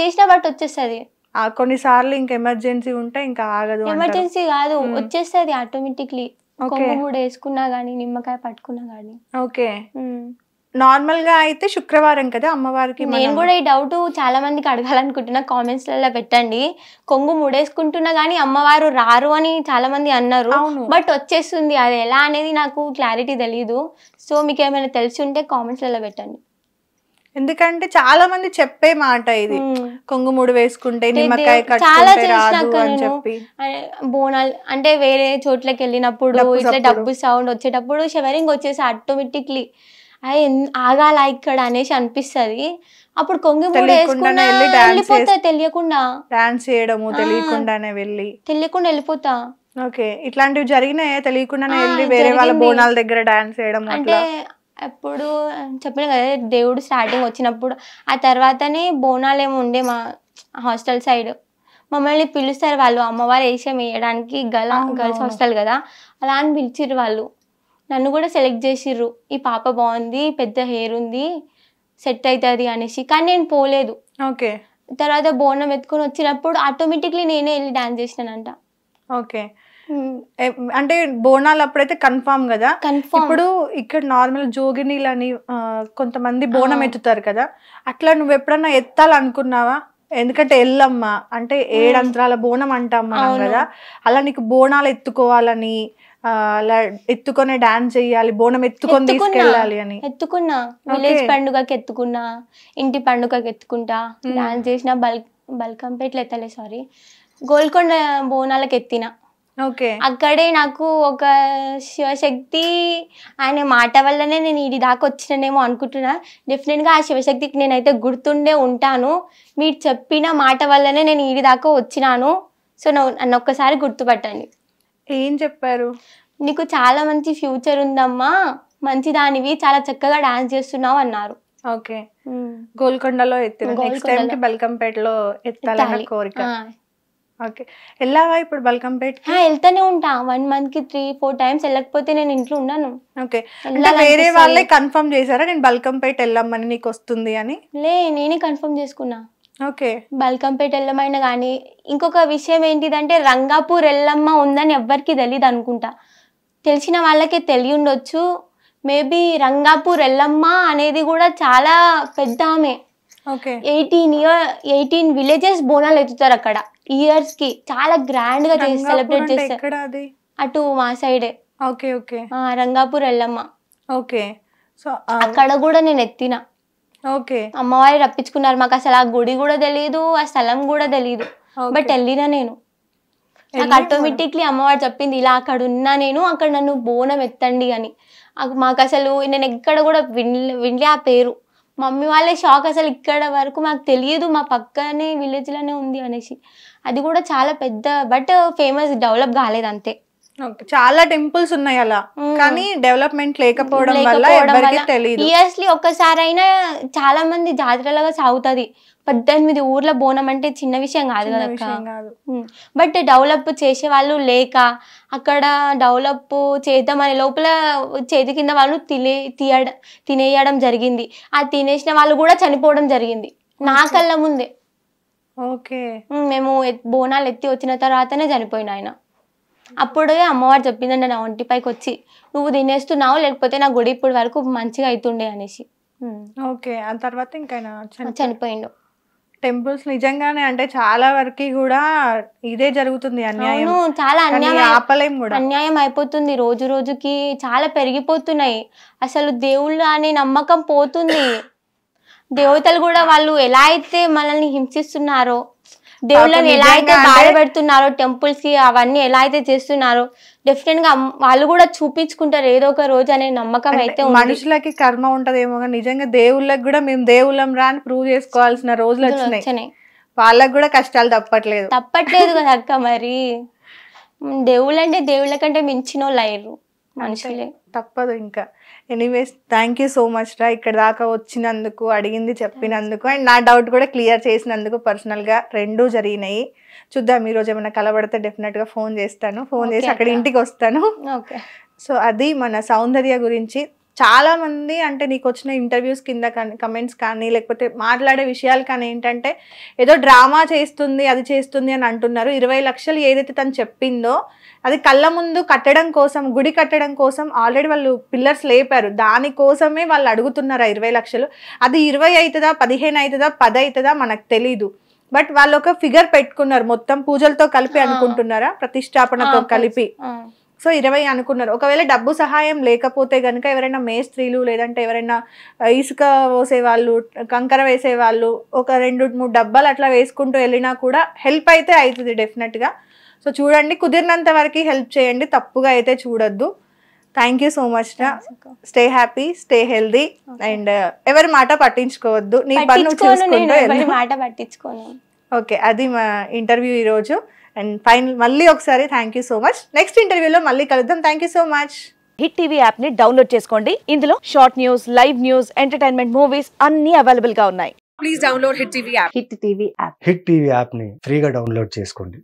చేసినా బట్ వచ్చేస్తుంది. కొన్నిసార్లు ఇంకా ఎమర్జెన్సీ ఉంటే ఇంకా ఆగదు. ఎమర్జెన్సీ కాదు, వచ్చేస్తుంది ఆటోమేటిక్లీ. కొంగుముడు వేసుకున్నా గానీ, నిమ్మకాయ పట్టుకున్నా గానీ. ఓకే, నార్మల్ గా అయితే శుక్రవారం కదా అమ్మవారికి. నేను కూడా ఈ డౌట్ చాలా మందికి అడగాలనుకుంటున్నా, కామెంట్స్ లలో పెట్టండి. కొంగు ముడేసుకుంటున్నా గానీ అమ్మవారు రారు అని చాలా మంది అన్నారు, బట్ వచ్చేస్తుంది. అది ఎలా అనేది నాకు క్లారిటీ తెలీదు. సో మీకు ఏమైనా తెలిసి ఉంటే కామెంట్స్ లలో పెట్టండి. ఎందుకంటే చాలా మంది చెప్పే మాట ఇది, కొంగుముడు వేసుకుంటే నిమ్మకాయ కట్టుకుంటే రాదు అని చెప్పి. బోనాలు అంటే వేరే చోట్లకి వెళ్ళినప్పుడు ఇట్లా డబ్బు సౌండ్ వచ్చేటప్పుడు షవరింగ్ వచ్చేసి ఆటోమేటిక్లీ అది ఆగాల ఇక్కడ అనేసి అనిపిస్తుంది. అప్పుడు కొంగుముడు వేసుకున్నా వెళ్ళిపోతా, తెలియకుండా డాన్స్ చేయడము, తెలియకుండానే వెళ్ళిపోతా. ఓకే, ఇట్లాంటివి జరిగినాయా? తెలియకుండానే వెళ్ళి వేరే వాళ్ళ బోనాల దగ్గర డాన్స్ చేయడం. అంటే ఎప్పుడు చెప్పిన కదా, దేవుడు స్టార్టింగ్ వచ్చినప్పుడు, ఆ తర్వాతనే బోనాలు ఏమి ఉండే మా హాస్టల్ సైడ్. మమ్మల్ని పిలుస్తారు వాళ్ళు, అమ్మవారు వేషం వేయడానికి. గర్ల్స్ హాస్టల్ కదా, అలా అని పిలిచిర్రు వాళ్ళు. నన్ను కూడా సెలెక్ట్ చేసిర్రు, ఈ పాప బాగుంది, పెద్ద హెయిర్ ఉంది, సెట్ అవుతుంది అనేసి. కానీ నేను పోలేదు. ఓకే, తర్వాత బోనం ఎత్తుకొని వచ్చినప్పుడు ఆటోమేటిక్లీ నేనే వెళ్ళి డాన్స్ చేసినానంట. ఓకే, అంటే బోనాలు అప్పుడైతే కన్ఫామ్ కదా. ఇప్పుడు ఇక్కడ నార్మల్ జోగినీలని కొంతమంది బోనం ఎత్తుతారు కదా, అట్లా నువ్వు ఎప్పుడన్నా ఎత్తాలనుకున్నావా? ఎందుకంటే ఎల్లమ్మ అంటే 7 అంతరాల బోనం అంటాం మనం కదా, అలా నీకు బోనాలు ఎత్తుకోవాలని అలా ఎత్తుకొని డాన్స్ చెయ్యాలి, బోనం ఎత్తుకొని తీసుకెళ్ళాలి అని? ఎత్తుకున్నా, విలేజ్ పండుగకి ఎత్తుకున్నా, ఇంటి పండుగకి ఎత్తుకుంటా, డాన్స్ చేసిన. బల్కంపేటలో ఎత్తలే, సారీ, గోల్కొండ బోనాలకు ఎత్తిన. అక్కడే నాకు ఒక శివశక్తి అనే మాట వల్లనే నేను ఇది దాకా వచ్చినానేమో అనుకుంటున్నా. డెఫినెట్గా ఆ శివశక్తికి నేనైతే గుర్తుండే ఉంటాను. మీరు చెప్పిన మాట వల్లనే నేను ఇది దాకా వచ్చినాను. సో నన్ను ఒక్కసారి గుర్తుపట్టండి. ఏం చెప్పారు? నీకు చాలా మంచి ఫ్యూచర్ ఉందమ్మా, మంచి దానివి, చాలా చక్కగా డాన్స్ చేస్తున్నావు అన్నారు. ఓకే, గోల్కొండలో ఎత్తిన. నెక్స్ట్ టైం కి బల్కంపేటలో ఎత్తాలన్న కోరిక. ఓకే, వెళ్ళావా ఇప్పుడు బల్కంపేట? వెళ్తానే ఉంటా, 1 month కి 3-4 times. వెళ్ళకపోతే నేను ఇంట్లో ఉన్నాను. ఓకే, వేరే వాళ్ళే కన్ఫర్మ్ చేశారా నేను బల్కంపేట వెళ్ళామని నీకు వస్తుంది అని? నేనే కన్ఫర్మ్ చేసుకున్నా. ఓకే, బల్కంపేట ఎల్లమ్మైనా కానీ. ఇంకొక విషయం ఏంటిదంటే రంగాపూర్ ఎల్లమ్మ ఉందని ఎవ్వరికి తెలియదు అనుకుంటా, తెలిసిన వాళ్ళకే తెలియ ఉండొచ్చు. మేబీ రంగాపూర్ ఎల్లమ్మ అనేది కూడా చాలా పెద్ద ఆమె. 18 villages బోనాలు ఎత్తుతారు అక్కడ ఇయర్స్ కి. చాలా గ్రాండ్ గా సెలబ్రేట్ చేస్తారు. అటు మా సైడే. రంగాపూర్ ఎల్లమ్మ. ఓకే, సో అక్కడ కూడా నేను ఎత్తిన. ఓకే, అమ్మవారి రప్పించుకున్నారు. మాకు అసలు ఆ గుడి కూడా తెలియదు, ఆ స్థలం కూడా తెలియదు. బట్ వెళ్ళినా నేను. నాకు ఆటోమేటిక్లీ అమ్మవారు చెప్పింది, ఇలా అక్కడ ఉన్నా నేను, అక్కడ నన్ను బోనం ఎత్తండి అని. మాకు అసలు నేను ఎక్కడ కూడా వినలే ఆ పేరు. మమ్మీ వాళ్ళే షాక్, అసలు ఇక్కడ వరకు మాకు తెలియదు, మా పక్కనే విలేజ్ లోనే ఉంది అనేసి. అది కూడా చాలా పెద్ద, బట్ ఫేమస్, డెవలప్ కాలేదు అంతే. చాలా టెంపుల్స్ ఉన్నాయి అలా, కానీ డెవలప్మెంట్ లేకపోవడం వల్ల ఎవరికీ తెలియదు. ఇయర్స్లీ ఒక్కసారైనా చాలా మంది జాతరలుగా సాగుతుంది. 18 ఊర్ల బోనం అంటే చిన్న విషయం కాదు కదా. బట్ డెవలప్ చేసే వాళ్ళు లేక, అక్కడ డెవలప్ చేద్దామనే లోపల చేతి కింద వాళ్ళు తినేయడం జరిగింది. ఆ తినేసిన వాళ్ళు కూడా చనిపోవడం జరిగింది నా కళ్ళ ముందే. మేము బోనాలు ఎత్తి వచ్చిన తర్వాతనే చనిపోయిన ఆయన. అప్పుడే అమ్మవారు చెప్పిందండి నా ఒంటిపైకి వచ్చి, నువ్వు తినేస్తున్నావు, లేకపోతే నా గుడి ఇప్పుడు వరకు మంచిగా అవుతుండే అనేసి. ఓకే, ఆ తర్వాత ఇంకా చనిపోయిండు. టెంపుల్స్ నిజంగానే అంటే చాలా వరకు కూడా ఇదే జరుగుతుంది, అన్యాయం. చాలా అన్యాయం అయిపోతుంది, రోజు రోజుకి చాలా పెరిగిపోతున్నాయి. అసలు దేవుళ్ళు అనే నమ్మకం పోతుంది. దేవతలు కూడా వాళ్ళు ఎలా అయితే మనల్ని హింసిస్తున్నారో, దేవుళ్ళని ఎలా అయితే బాధ పెడుతున్నారో, టెంపుల్స్ కి అవన్నీ ఎలా అయితే చేస్తున్నారో, డెఫినెట్ గా వాళ్ళు కూడా చూపించుకుంటారు ఏదో ఒక రోజు అనే నమ్మకం అయితే. మనుషులకి కర్మ ఉంటదేమో కానీ నిజంగా దేవుళ్ళకి కూడా మేము దేవుళ్ళం రా అని ప్రూవ్ చేసుకోవాల్సిన రోజులు వచ్చినాయి. వాళ్ళకి కూడా కష్టాలు తప్పట్లేదు కదా అక్క. మరి దేవుళ్ళు అంటే దేవుళ్ళ కంటే మించిన వాళ్ళు అయ్యారు మనుషులే, తప్పదు ఇంకా. Anyways, thank you so much రా, ఇక్కడ దాకా వచ్చినందుకు, అడిగింది చెప్పినందుకు, అండ్ నా డౌట్ కూడా క్లియర్ చేసినందుకు. పర్సనల్గా 2 జరిగినాయి. చూద్దాం, ఈరోజు ఏమైనా కలబడితే డెఫినెట్గా ఫోన్ చేస్తాను, ఫోన్ చేసి అక్కడ ఇంటికి వస్తాను. సో అది మన సౌందర్య గురించి. చాలా మంది అంటే నీకు వచ్చిన ఇంటర్వ్యూస్ కింద కానీ కమెంట్స్ కానీ లేకపోతే మాట్లాడే విషయాలు కానీ ఏంటంటే ఏదో డ్రామా చేస్తుంది, అది చేస్తుంది అని అంటున్నారు. 20 లక్షలు ఏదైతే తను చెప్పిందో అది కళ్ళ ముందు కట్టడం కోసం, గుడి కట్టడం కోసం ఆల్రెడీ వాళ్ళు పిల్లర్స్ లేపారు. దానికోసమే వాళ్ళు అడుగుతున్నారు 20 లక్షలు. అది 20 అవుతుందా, 15 అవుతుందా, 10 అవుతుందా మనకు తెలీదు. బట్ వాళ్ళు ఒక ఫిగర్ పెట్టుకున్నారు, మొత్తం పూజలతో కలిపి అనుకుంటున్నారా, ప్రతిష్టాపనతో కలిపి. సో 20 అనుకున్నారు. ఒకవేళ డబ్బు సహాయం లేకపోతే కనుక ఎవరైనా మేస్త్రీలు లేదంటే ఎవరైనా ఇసుక పోసేవాళ్ళు, కంకర వేసేవాళ్ళు ఒక 2-3 డబ్బాలు అట్లా వేసుకుంటూ వెళ్ళినా కూడా హెల్ప్ అయితే అవుతుంది డెఫినెట్గా. సో చూడండి, కుదిరినంత వరకు హెల్ప్ చేయండి, తప్పుగా అయితే చూడొద్దు. థ్యాంక్ యూ సో మచ్ రా. Stay happy, stay healthy, and ఎవరి మాట పట్టించుకోవద్దు, నీ పన్ను చూసుకుంటూ. ఓకే, అది మా ఇంటర్వ్యూ ఈరోజు. అండ్ ఫైనల్ మళ్ళీ ఒకసారి thank you so much. Next ఇంటర్వ్యూలో మళ్ళీ కలుద్దాం. Thank you so much. Hit TV app ని డౌన్లోడ్ చేసుకోండి. ఇందులో short news, live news, entertainment movies అన్ని అవైలబుల్ గా ఉన్నాయి. Please download hit TV app. Hit TV app ని ఫ్రీగా డౌన్లోడ్ చేసుకోండి.